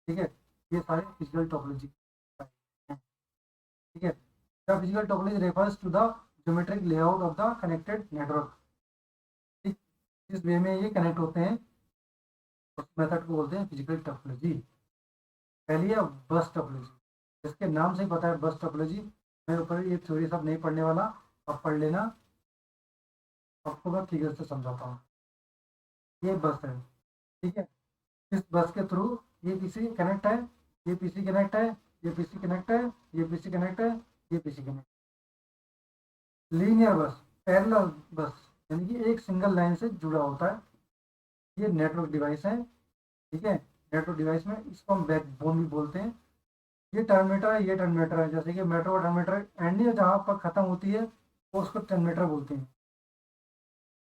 ठीक है, ये सारे फिजिकल टोपोलॉजी हैं, ठीक है। The physical topology refers to the geometric layout of the connected network, ठीक, इस वे में ये कनेक्ट होते हैं उस मेथड को बोलते हैं फिजिकल टोपोलॉजी। पहली है बस टोपोलॉजी, जिसके नाम से ही पता है बस टोपोलॉजी, मैं ऊपर ये थ्योरी सब नहीं पढ़ने वाला, अब पढ़ लेना, आपको मैं फिगर से समझाता हूँ। ये बस है, ठीक है। इस बस के थ्रू ये पीसी कनेक्ट है, ये पीसी कनेक्ट है, ये पीसी कनेक्ट है, ये पीसी कनेक्ट है, ये पीसी कनेक्ट। लीनियर बस, पैरेलल बस, यानी कि एक सिंगल लाइन से जुड़ा होता है। ये नेटवर्क डिवाइस है। ठीक है। नेटवर्क डिवाइस में इसको हम बैकबोन भी बोलते हैं। ये टर्मिनेटर है, ये टर्मिनेटर है, जैसे कि मेट्रो का टर्मिनेटर एंड जहाँ पर खत्म होती है वो उसको टर्मिनेटर बोलते हैं।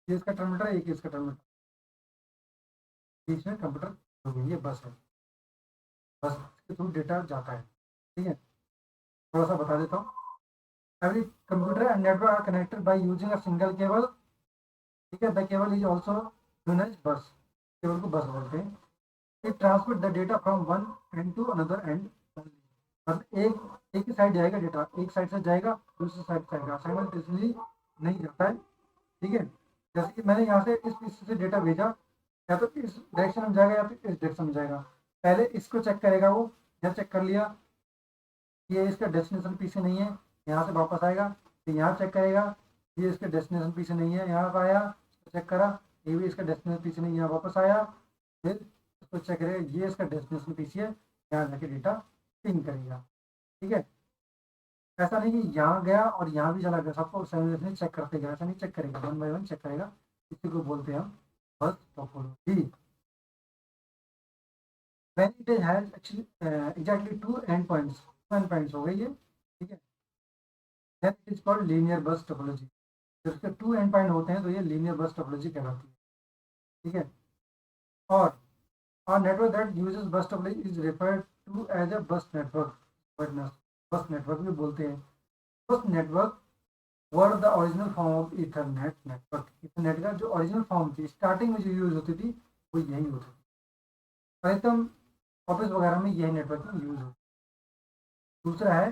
ये इसका टर्मिनेटर है, एक इसका टर्मिनेटर, बीच में कंप्यूटर हो गई, ये बस है। बस के थ्रू डेटा जाता है। ठीक है। थोड़ा सा बता देता हूँ। Every computer and network are connected by using a single cable. ठीक है। The cable is also known as bus. Cable को बस बोलते हैं। It transmit the data from one end to another end. मतलब एक ही साइड जाएगा data, एक साइड से जाएगा दूसरी साइड से आएगा, साइमल्टेनियसली नहीं जाता है। ठीक है। जैसे कि मैंने यहाँ से इस पीसी से डेटा भेजा, या तो इस डायरेक्शन में जाएगा या फिर इस डायरेक्शन में जाएगा। पहले इसको चेक करेगा वो, यहाँ चेक कर लिया ये इसका डेस्टिनेशन पीसी नहीं है, यहाँ से वापस आएगा। फिर यहाँ चेक करेगा ये इसका डेस्टिनेशन पीसी नहीं है, यहाँ पर आया चेक करा ये भी इसका डेस्टिनेशन पीसी नहीं है, यहाँ वापस आया। फिर इसको चेक करेगा ये इसका डेस्टिनेशन पीसी है, यहाँ जाके डेटा पिंग करेगा। ठीक है। ऐसा नहीं कि यहाँ गया और यहाँ भी चला गया, सबको साइमल्टेनियसली चेक करते गया, ऐसा नहीं, चेक करेगा, वन बाय वन चेक करेगा। इसी को बोलते हैं हम बस topology. when it has actually exactly two endpoints हो गई है। ठीक है। then it is called linear bus topology। जब इसके टू एंड पॉइंट होते हैं तो ये लीनियर बस टोपोलॉजी कहलाती है। ठीक है। और a network that uses bus topology is referred to as a bus network। बस नेटवर्क भी बोलते हैं। बस network were the original form of Ethernet network. Ethernet का जो ओरिजिनल फॉर्म थी, स्टार्टिंग में जो यूज होती थी वो यही होती थी। अधिकतम ऑफिस वगैरह में यही नेटवर्किंग यूज होती है। दूसरा है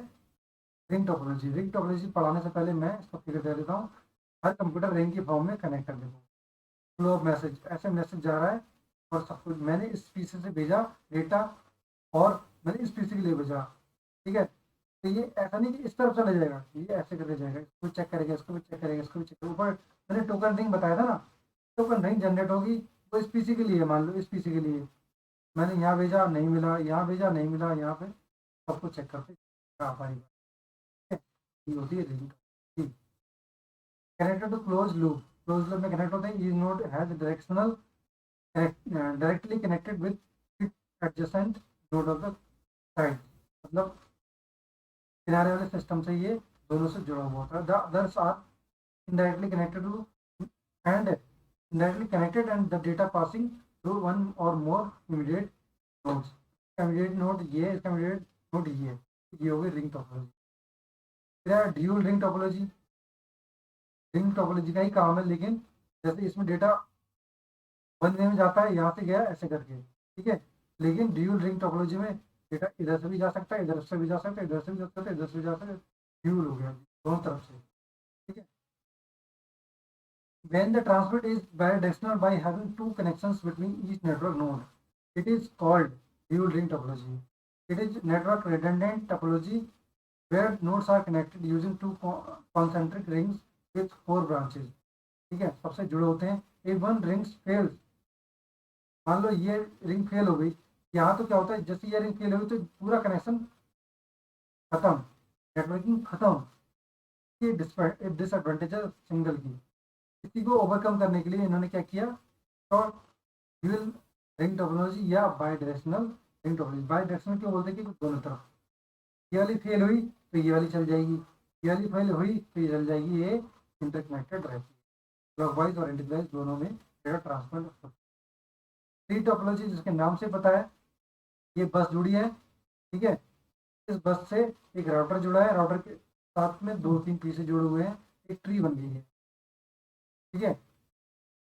रिंग टोपोलॉजी। रिंग टोपोलॉजी पढ़ाने से पहले मैं इसको क्लियर कर देता हूँ। हर कंप्यूटर रिंग की फॉर्म में कनेक्ट कर देता हूँ। फ्लो ऑफ मैसेज, ऐसे मैसेज जा रहा है और सब कुछ मैंने इस पीसी से भेजा डेटा, और मैंने इस पीसी के लिए भेजा। ठीक है। तो ये ऐसा नहीं कि इस तरफ चला जाएगा, ये ऐसे करके जाएगा, इसको चेक करेगा, इसको भी चेक करेगा, इसको भी चेक करेगा। ऊपर मैंने टोकन रिंग बताया था ना, टोकन रिंग जनरेट होगी वो इस पीसी के लिए, मान लो इस पीसी के लिए मैंने यहाँ भेजा नहीं मिला, यहाँ भेजा नहीं मिला, यहाँ पे सबको चेक करते आ पाएगा। ये होती है ring. Connected to close loop. Close loop में कनेक्ट होते हैं। Each node has directional directly connected with adjacent node of the side. मतलब किनारे वाले सिस्टम से ये दोनों से जुड़ा हुआ होता है। The others are indirectly connected to and indirectly connected and the data passing through one or more immediate nodes। immediate node ये, इसका immediate node ये हो गई रिंग टोपोलॉजी। फिर है dual ring topology. Ring topology का ही काम है, लेकिन जैसे इसमें डेटा वन वे में जाता है, यहाँ से गया ऐसे करके। ठीक है। लेकिन ड्यूल रिंग टोपोलॉजी में डेटा इधर से भी जा सकता है, इधर से भी जा सकता है, इधर से भी जा सकता है, इधर से भी जा सकता है। ड्यूल हो गया दोनों तरफ से। ठीक है। When the transmit is bidirectional by having two connections between each network node, it is called dual ring topology। It is network redundant topology where nodes are connected using two concentric rings with four branches। ठीक है। सबसे जुड़े होते हैं। if one ring fails, मान लो ये ring fail हो गई, यहाँ तो क्या होता है, जैसे ये रिंग फेल हो गई तो पूरा कनेक्शन खत्म, नेटवर्किंग खत्म। ये डिसएडवांटेज है सिंगल की। इसी को ओवरकम करने के लिए इन्होंने क्या किया, तो ड्यूल रिंग टोपोलॉजी या by directional ring topology. By directional क्यों बोलते हैं कि दोनों तरफ, ये वाली फेल हुई तो ये वाली चल जाएगी, ये वाली फेल हुई तो ये चल जाएगी, ये इंटरकनेक्टेड रहती है। क्लॉकवाइज और एंटीक्लॉकवाइज दोनों में डेटा ट्रांसफर होता है। ट्री टोपोलॉजी जिसके नाम से पता है, ये बस जुड़ी है। ठीक है। इस बस से एक राउटर जुड़ा है, राउटर के साथ में दो तीन पीसे जुड़े हुए हैं, एक ट्री बन गई है। ठीक है।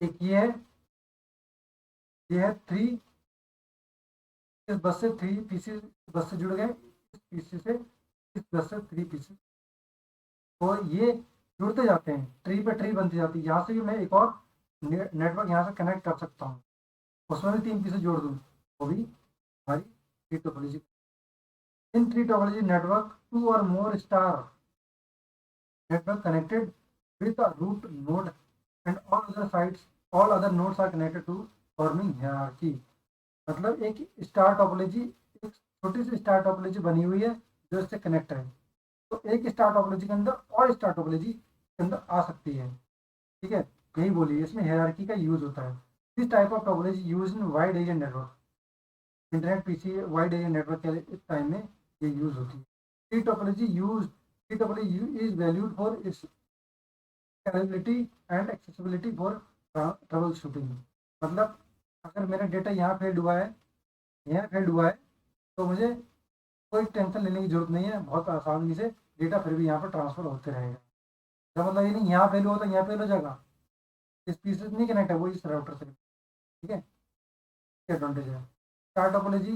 एक ये है थ्री, इस बस से थ्री पीसेस बस से जुड़ गए, इस पीसी से इस बस से थ्री पीसेस, तो ये जुड़ते जाते हैं, ट्री पे ट्री बनती जाती है। यहाँ से भी मैं एक और नेटवर्क यहाँ से कनेक्ट कर सकता हूँ, उसमें भी तीन पीसेस जोड़ दूँ, वो भी हमारी tree topology. In tree topology network two or more star network connected with a root node and all other nodes are connected to forming hierarchy. मतलब एक स्टार टोपोलॉजी, एक छोटी सी स्टार टोपोलॉजी बनी हुई है जो इससे कनेक्ट है, तो एक स्टार टोपोलॉजी के अंदर और स्टार टोपोलॉजी के अंदर आ सकती है। ठीक है, यही बोलिए, इसमें हायरार्की का यूज होता है। This type of topology use in wide area network, internet PC wide area network के इस टाइम में ये यूज होती है। T topology is valued for its scalability and accessibility for trouble shooting. मतलब अगर मेरा डेटा यहाँ फेड हुआ है, यहाँ फेड हुआ है, तो मुझे कोई टेंशन लेने की जरूरत नहीं है, बहुत आसानी से डेटा फिर भी यहाँ पर ट्रांसफर होते रहेगा। इसका मतलब ये नहीं यहाँ फेल हुआ तो यहाँ फेल हो जाएगा, इस पीस से नहीं कनेक्ट है वो इस राउटर से। ठीक है, एडवांटेज है। स्टार टोपोलॉजी,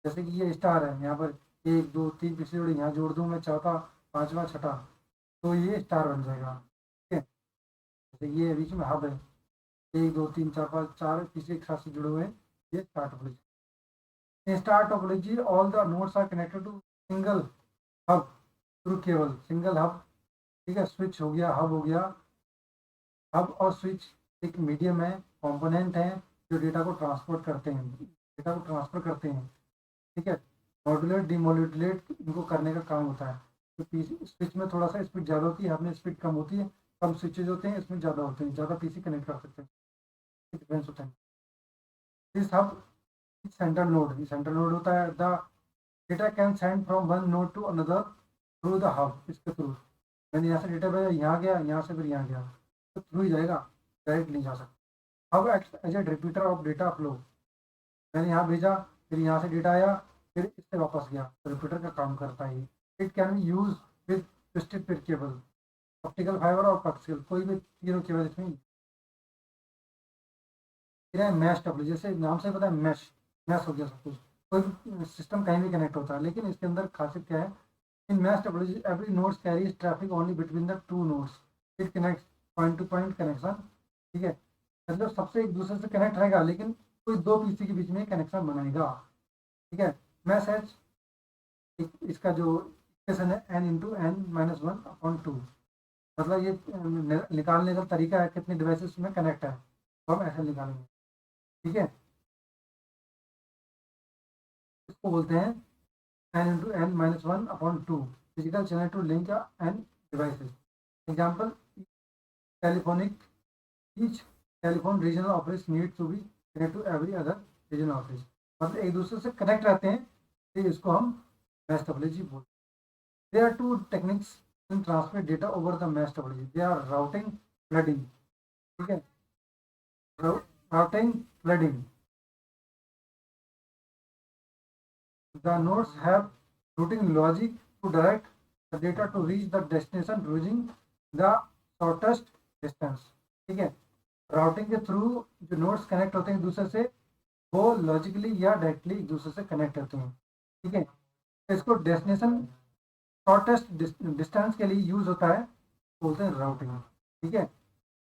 जैसे कि ये स्टार है, यहाँ पर एक दो तीन पिछले जोड़े यहाँ जोड़ दूँ मैं, चौथा पांचवा छठा, तो ये स्टार बन जाएगा। ठीक है, जैसे ये बीच में हब है, एक दो तीन चार पाँच, चार पीछे एक साथ से जुड़े हुए हैं, ये star topology. In star topology, all the nodes are connected to single hub through cable, single hub. ठीक है, स्विच हो गया, हब हो गया। हब और स्विच एक मीडियम है, कंपोनेंट है, जो डेटा को ट्रांसपोर्ट करते हैं, डेटा को ट्रांसफर करते हैं। ठीक है, मॉड्यूलेट डिमोड्यूलेट इनको करने का काम होता है। तो स्विच में थोड़ा सा स्पीड ज़्यादा होती है, हब में स्पीड कम होती है। कम स्विचेज होते हैं, इसमें ज़्यादा होते हैं, ज़्यादा पीसी कनेक्ट कर सकते हैं, डिफरेंस होता है। इस hub central node, central node होता है। The data can send from one node to another through the hub, इसके थ्रू। मैंने यहाँ से डेटा भेजा, यहाँ गया, यहाँ से फिर यहाँ गया, तो थ्रू ही जाएगा, डायरेक्ट नहीं जा सकता। Hub act as a repeater of data flow. मैंने यहाँ भेजा, फिर यहाँ से डेटा आया, फिर इससे वापस गया, तो रिपीटर का काम करता है। It can B use with twisted pair cable, optical fibre और कोएक्सियल, कोई भी तीनों केबल इसमें। फिर है मैश टपल, जैसे नाम से पता है, मैश, मैश हो गया सब कुछ, कोई सिस्टम कहीं भी कनेक्ट होता है। लेकिन इसके अंदर खासियत क्या है, in mesh topology every nodes carries traffic only between the two nodes, it connects point to point connection. ठीक है, मतलब सबसे एक दूसरे से कनेक्ट रहेगा, लेकिन कोई दो पीसी के बीच में कनेक्शन बनाएगा। ठीक है, मैश है इसका जो इक्वेशन है, n into n minus one upon two. मतलब ये निकालने का तरीका है कितने डिवाइसेस में कनेक्ट है, तो हम ऐसे निकालेंगे। ठीक है, इसको बोलते हैं n into n minus 1 upon 2 physical channel to link n devices. Example, telephonic, each telephone regional office needs to be connected to every other regional office. मतलब एक दूसरे से कनेक्ट रहते हैं, तो इसको हम मैश टोपोलॉजी बोलते हैं। There are two techniques in transfer data over the mesh topology. They are routing, flooding. ठीक है, routing, flooding. The nodes have routing logic to direct the data to reach the destination using the shortest distance. ठीक है, routing के through जो nodes connect होते हैं एक दूसरे से, वो लॉजिकली या डायरेक्टली एक दूसरे से कनेक्ट होते हैं। ठीक है, तो इसको डेस्टिनेशन शॉर्टेस्ट डिस्टेंस के लिए यूज होता है, बोलते हैं राउटिंग। ठीक है,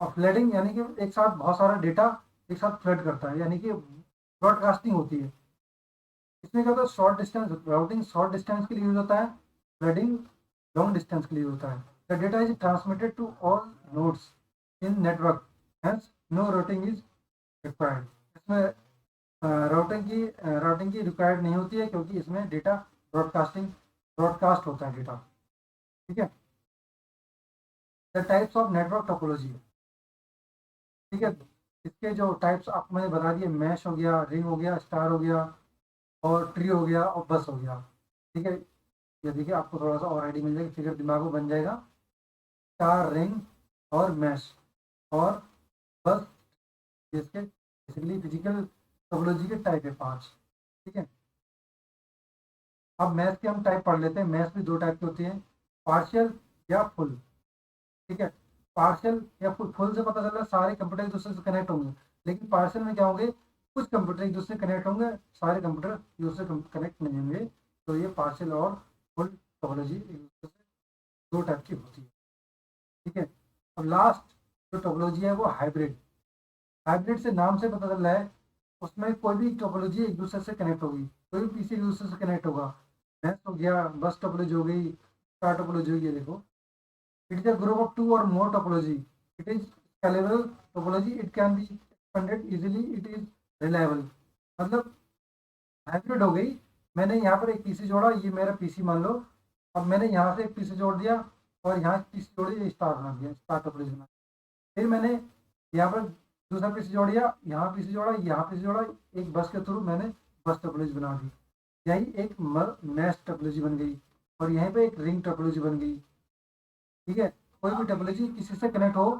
और फ्लडिंग यानी कि एक साथ बहुत सारा डेटा एक साथ फ्लड करता है, यानी कि ब्रॉडकास्टिंग होती है। इसमें क्या होता है, short distance routing short distance के लिए यूज होता है, फ्लडिंग लॉन्ग डिस्टेंस के लिए होता है। The data is transmitted to all nodes in network, hence no routing is required. इसमें राउटिंग की रिक्वायर्ड नहीं होती है, क्योंकि इसमें डेटा ब्रॉडकास्ट होता है डेटा। ठीक है, the types of network topology. ठीक है, इसके जो टाइप्स आपको मैंने बता दिए, मैश हो गया, रिंग हो गया, स्टार हो गया, और ट्री हो गया, और बस हो गया। ठीक है, ये देखिए आपको थोड़ा सा और आइडिया मिल जाएगा, फिगर दिमाग में बन जाएगा। स्टार, रिंग और मैश और बस, इसके बेसिकली फिजिकल टोपोलॉजी के टाइप है 5। ठीक है, अब मैश के हम टाइप पढ़ लेते हैं। मैश भी दो टाइप की होती है, पार्शियल या फुल। ठीक है, पार्शियल या फुल से पता चल रहा है सारे कंप्यूटर एक दूसरे से कनेक्ट होंगे, लेकिन पार्शियल में क्या होंगे, कुछ कंप्यूटर एक दूसरे से कनेक्ट होंगे, सारे कंप्यूटर एक दूसरे से कनेक्ट नहीं होंगे। तो ये पार्शियल और फुल टोपोलॉजी एक दूसरे से दो टाइप की होती है। ठीक है, अब लास्ट जो टोपोलॉजी है वो हाइब्रिड। हाइब्रिड से नाम से पता चल रहा है, उसमें कोई भी टोपोलॉजी एक दूसरे से कनेक्ट होगी, कोई भी पीसी एक दूसरे से कनेक्ट होगा। मैथ हो गया, बस टोपोलॉजी हो गई, स्टार टोपोलॉजी हो गई। देखो, it is a group of two or more topology. It is scalable topology. It can be expanded easily. It is reliable मतलब हाइब्रिड हो गई। मैंने यहाँ पर एक पीसी जोड़ा, ये मेरा पीसी मान लो। अब मैंने यहाँ से एक पीसी जोड़ दिया और यहाँ पीसी जोड़ी, ये स्टार बना दिया, स्टार टोपोलॉजी बना। फिर मैंने यहाँ पर दूसरा पीसी जोड़ दिया, यहाँ पीसी जोड़ा, यहाँ पीसी जोड़ा, एक बस के थ्रू मैंने बस टोपोलॉजी बना दी। यही एक मैश टोपोलॉजी बन गई। और यहीं पे एक रिंग टोपोलॉजी बन गई। ठीक है, कोई भी टोपोलॉजी किसी से कनेक्ट हो,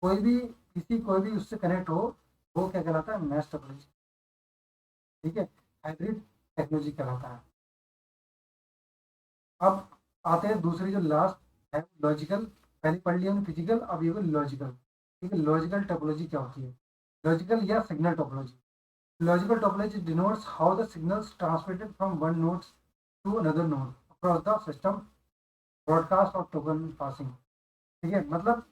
कोई भी किसी कोई भी उससे कनेक्ट हो, वो क्या कहलाता है? Mesh topology. ठीक है, हाइब्रिड टेक्नोलॉजी कहलाता है। अब आते हैं दूसरी जो लास्ट है, लॉजिकल। पहले पढ़ लिया हमने फिजिकल, अब ये लॉजिकल। ठीक है, लॉजिकल टोपोलॉजी क्या होती है? लॉजिकल या signal topology. Logical topology denotes how the signals transmitted from one node to another node across the system, broadcast और टोकन पासिंग। ठीक है, मतलब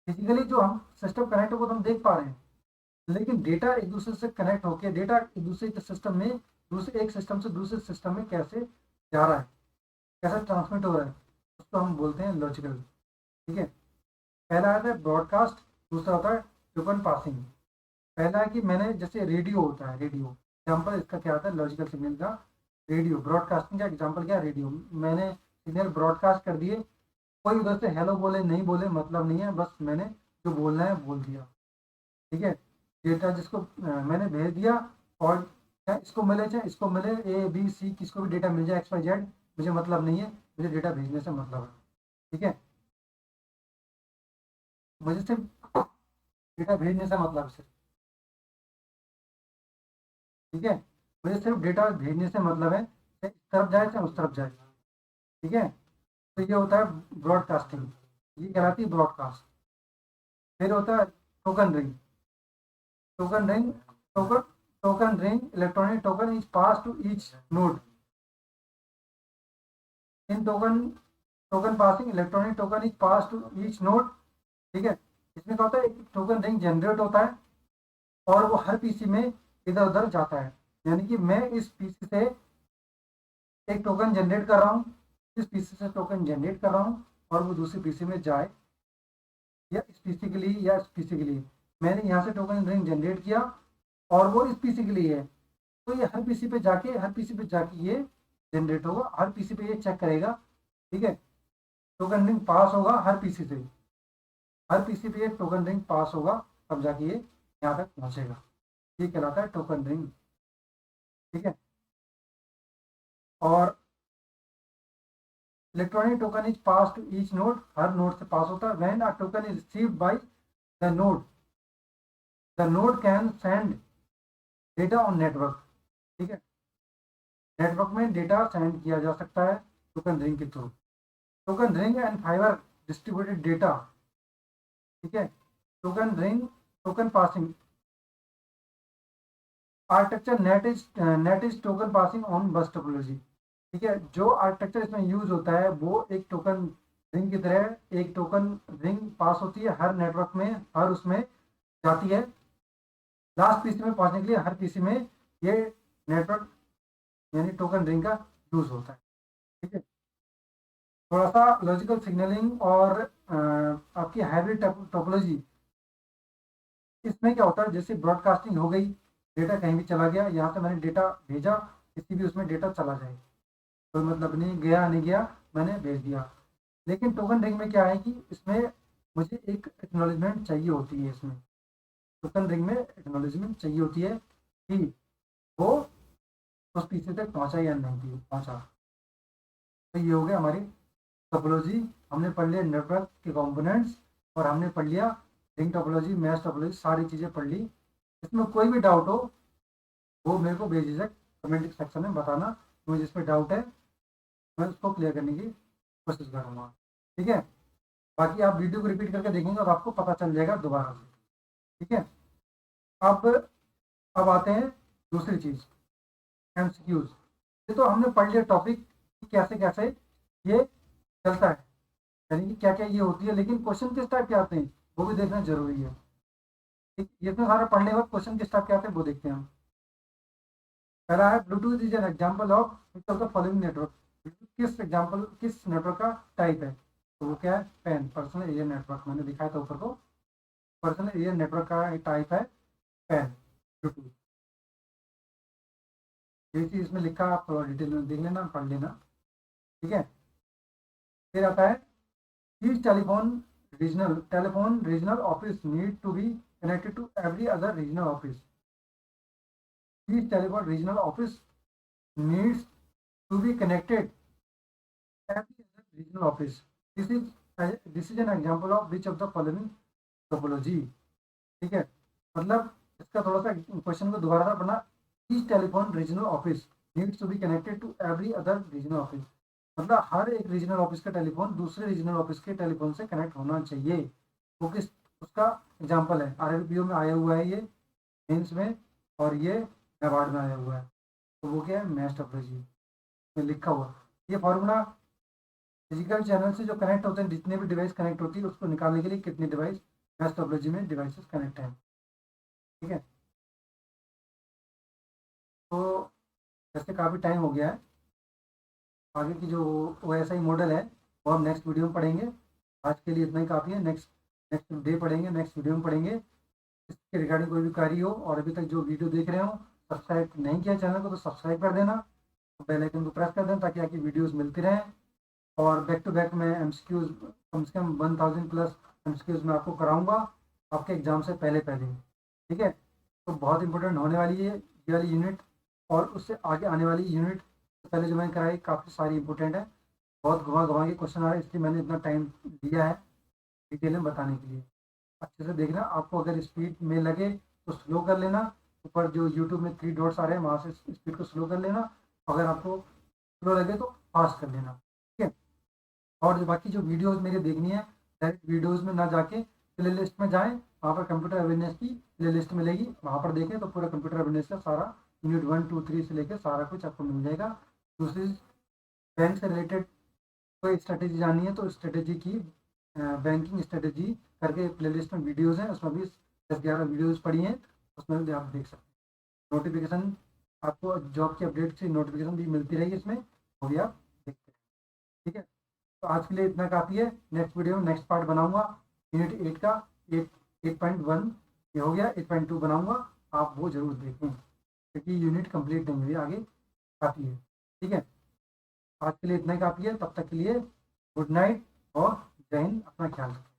फिजिकली जो हम सिस्टम कनेक्ट हो तो हम देख पा रहे हैं, लेकिन डेटा एक दूसरे से कनेक्ट होकर, डेटा एक दूसरे के सिस्टम में, दूसरे एक सिस्टम से दूसरे सिस्टम में कैसे जा रहा है, कैसे ट्रांसमिट हो रहा है, उसको हम बोलते हैं लॉजिकल। ठीक है, पहला आता है ब्रॉडकास्ट, दूसरा होता है टोकन पासिंग। पहला है कि मैंने, जैसे रेडियो होता है, रेडियो एग्जाम्पल इसका क्या आता है लॉजिकल सिग्नल का? रेडियो ब्रॉडकास्टिंग का एग्जाम्पल क्या है? रेडियो। मैंने सिग्नल ब्रॉडकास्ट कर दिए, कोई उधर से हेलो बोले नहीं बोले मतलब नहीं है, बस मैंने जो बोलना है बोल दिया। ठीक है, डेटा जिसको मैंने भेज दिया, और चाहे इसको मिले चाहे इसको मिले, ए बी सी किसको भी डेटा मिल जाए, एक्स वाई जेड, मुझे मतलब नहीं है, मुझे डेटा भेजने से मतलब है। ठीक है, मुझे सिर्फ डेटा भेजने से मतलब है सिर्फ। ठीक है, मुझे सिर्फ डेटा भेजने से मतलब है, चाहे इस तरफ जाए चाहे उस तरफ जाए। ठीक है, तो ये होता है ब्रॉडकास्टिंग, ये कहलाती है ब्रॉडकास्ट। फिर होता है token ring. Token ring, token token ring electronic token is pass to each node in token, token passing electronic token is pass to each node. ठीक है, इसमें क्या होता है, एक टोकन रिंग जनरेट होता है और वो हर पीसी में इधर उधर जाता है। यानी कि मैं इस पीसी से एक टोकन जनरेट कर रहा हूँ, इस पीसी से टोकन जनरेट कर रहा हूँ, और वो दूसरे पीसी में जाए, या इस पीसी के लिए या इस पीसी के लिए। मैंने यहाँ से टोकन रिंग जनरेट किया और वो इस पीसी के लिए है, तो ये हर पीसी पे जाके, हर पीसी पे जाके ये जनरेट होगा, हर पीसी पे ये चेक करेगा। ठीक है, टोकन रिंग पास होगा हर पीसी से, हर पीसी पे ये टोकन रिंग पास होगा, तब जाके ये यहाँ तक पहुंचेगा। ये कहलाता है टोकन रिंग। ठीक है, और electronic token is pass to each node, हर नोड से पास होता है। When a token is received by the node can send data on network. ठीक है, नेटवर्क में डेटा सेंड किया जा सकता है टोकन रिंग के through. Token ring and fibre distributed data. ठीक है, token ring, token passing architecture, net is token passing on बस टोपोलॉजी। ठीक है, जो आर्किटेक्चर इसमें यूज होता है वो एक टोकन रिंग की तरह, एक टोकन रिंग पास होती है हर नेटवर्क में, हर उसमें जाती है, लास्ट पीसी में पहुंचने के लिए हर पीसी में ये नेटवर्क यानी टोकन रिंग का यूज होता है। ठीक है, थोड़ा सा लॉजिकल सिग्नलिंग और आपकी हाइब्रिड टोपोलॉजी, इसमें क्या होता है, जैसे ब्रॉडकास्टिंग हो गई, डेटा कहीं भी चला गया, यहाँ से मैंने डेटा भेजा, किसी भी उसमें डेटा चला जाए, कोई मतलब नहीं, गया नहीं गया, मैंने भेज दिया। लेकिन टोकन रिंग में क्या है कि इसमें मुझे एक एक्नॉलेजमेंट चाहिए होती है। इसमें टोकन रिंग में एक्नॉलेजमेंट चाहिए होती है कि वो उस पीसी तक पहुंचा या नहीं पहुंचा। तो ये हो गया हमारी टोपोलॉजी। हमने पढ़ लिया नेटवर्क के कंपोनेंट्स, और हमने पढ़ लिया रिंग टोपोलॉजी, मैश टोपोलॉजी, सारी चीज़ें पढ़ ली। इसमें कोई भी डाउट हो वो मेरे को बेझिझक कमेंट सेक्शन में बताना, मुझे जिस पे डाउट है मैं उसको क्लियर करने की कोशिश करूँगा। ठीक है, बाकी आप वीडियो को रिपीट करके देखेंगे और आपको पता चल जाएगा दोबारा से। ठीक है, अब अब आते हैं दूसरी चीज़, एमसीक्यूज। ये तो हमने पढ़ लिया टॉपिक कैसे कैसे ये चलता है, यानी कि क्या क्या ये होती है, लेकिन क्वेश्चन किस टाइप के आते हैं वो भी देखना जरूरी है। ठीक, ये तो सारा पढ़ने के बाद क्वेश्चन किस टाइप के आते हैं वो देखते हैं हम। पहला है Bluetooth is an example of which of the following network. किस एग्जाम्पल, किस नेटवर्क का टाइप है? तो वो क्या है? पैन, पर्सनल एरिया नेटवर्क, मैंने दिखाया था ऊपर को। पर्सनल एरिया नेटवर्क का टाइप है पैन ब्लूटूथ। ये चीज़ इसमें लिखा, आप थोड़ा डिटेल में देख लेना, पढ़ लेना, ठीक है। फिर आता है each telephone regional office need to be connected to every other regional office. Each telephone regional office needs to be connected every other regional office. This is an example of which of the following topology. ठीक है, मतलब इसका थोड़ा सा question को दोबारा से पढ़ना। Each telephone regional office needs to be connected to every other regional office, मतलब हर एक रीजनल ऑफिस का टेलीफोन दूसरे रीजनल ऑफिस के टेलीफोन से कनेक्ट होना चाहिए। वो किस, उसका एग्जाम्पल है, आरआरबीओ में आया हुआ है ये, मेंस में, और ये नाबार्ड में आया हुआ है। तो वो क्या है, मैश टोपोलॉजी में लिखा हुआ ये फॉर्मूला। फिजिकल चैनल से जो कनेक्ट होते हैं, जितने भी डिवाइस कनेक्ट होती है, उसको निकालने के लिए कितने डिवाइस मैश टोपोलॉजी में डिवाइसेस कनेक्ट हैं, ठीक है। तो जैसे काफ़ी टाइम हो गया है, आगे की जो OSI मॉडल है वो हम नेक्स्ट वीडियो में पढ़ेंगे। आज के लिए इतना ही काफ़ी है। नेक्स्ट नेक्स्ट डे पढ़ेंगे, नेक्स्ट वीडियो में पढ़ेंगे। इसके रिगार्डिंग कोई भी क्वेरी हो और अभी तक जो वीडियो देख रहे हो सब्सक्राइब नहीं किया चैनल को तो सब्सक्राइब कर देना, बेल आइकन को प्रेस कर देना ताकि आपकी वीडियोस मिलती रहें। और बैक टू बैक मैं MCQs कम से कम 1000 प्लस MCQs में आपको कराऊंगा आपके एग्ज़ाम से पहले पहले, ठीक है। तो बहुत इंपॉर्टेंट होने वाली है ये वाली यूनिट, और उससे आगे आने वाली यूनिट पहले जो मैंने कराई काफ़ी सारी इंपॉर्टेंट है। बहुत घुमा घुमा के क्वेश्चन आ रहे हैं, इसलिए मैंने इतना टाइम दिया है डिटेल में बताने के लिए। अच्छे से देखना, आपको अगर स्पीड में लगे तो स्लो कर लेना, ऊपर जो यूट्यूब में 3 डॉट्स आ रहे हैं वहाँ से स्पीड को स्लो कर लेना, अगर आपको स्लो लगे तो फास्ट कर लेना, ठीक है। और जो बाकी जो वीडियोस मेरी देखनी है, डायरेक्ट वीडियोस में ना जाके प्ले लिस्ट में जाएँ, वहाँ पर कंप्यूटर अवेयरनेस की प्ले लिस्ट मिलेगी, वहाँ पर देखें तो पूरा कंप्यूटर अवेयरनेस का सारा यूनिट 1 2 3 से लेकर सारा कुछ आपको मिल जाएगा। दूसरी, बैंक से रिलेटेड कोई स्ट्रेटेजी जाननी है तो स्ट्रेटेजी की बैंकिंग स्ट्रेटेजी करके प्लेलिस्ट में वीडियोस हैं, उसमें भी 10-11 वीडियोस पड़ी हैं, उसमें भी आप देख सकते हैं। नोटिफिकेशन आपको जॉब की अपडेट से नोटिफिकेशन भी मिलती रहेगी इसमें, वो भी आप देखते हैं, ठीक है। तो आज के लिए इतना काफ़ी है। नेक्स्ट वीडियो में नेक्स्ट पार्ट बनाऊंगा यूनिट 8 का, 8.1 ये हो गया, 8.2 बनाऊंगा, आप वो जरूर देखें क्योंकि यूनिट कंप्लीट नहीं हुई, आगे काफ़ी है, ठीक है। आज के लिए इतना ही काफ़ी है, तब तक के लिए गुड नाइट और जय हिंद, अपना ख्याल रखें।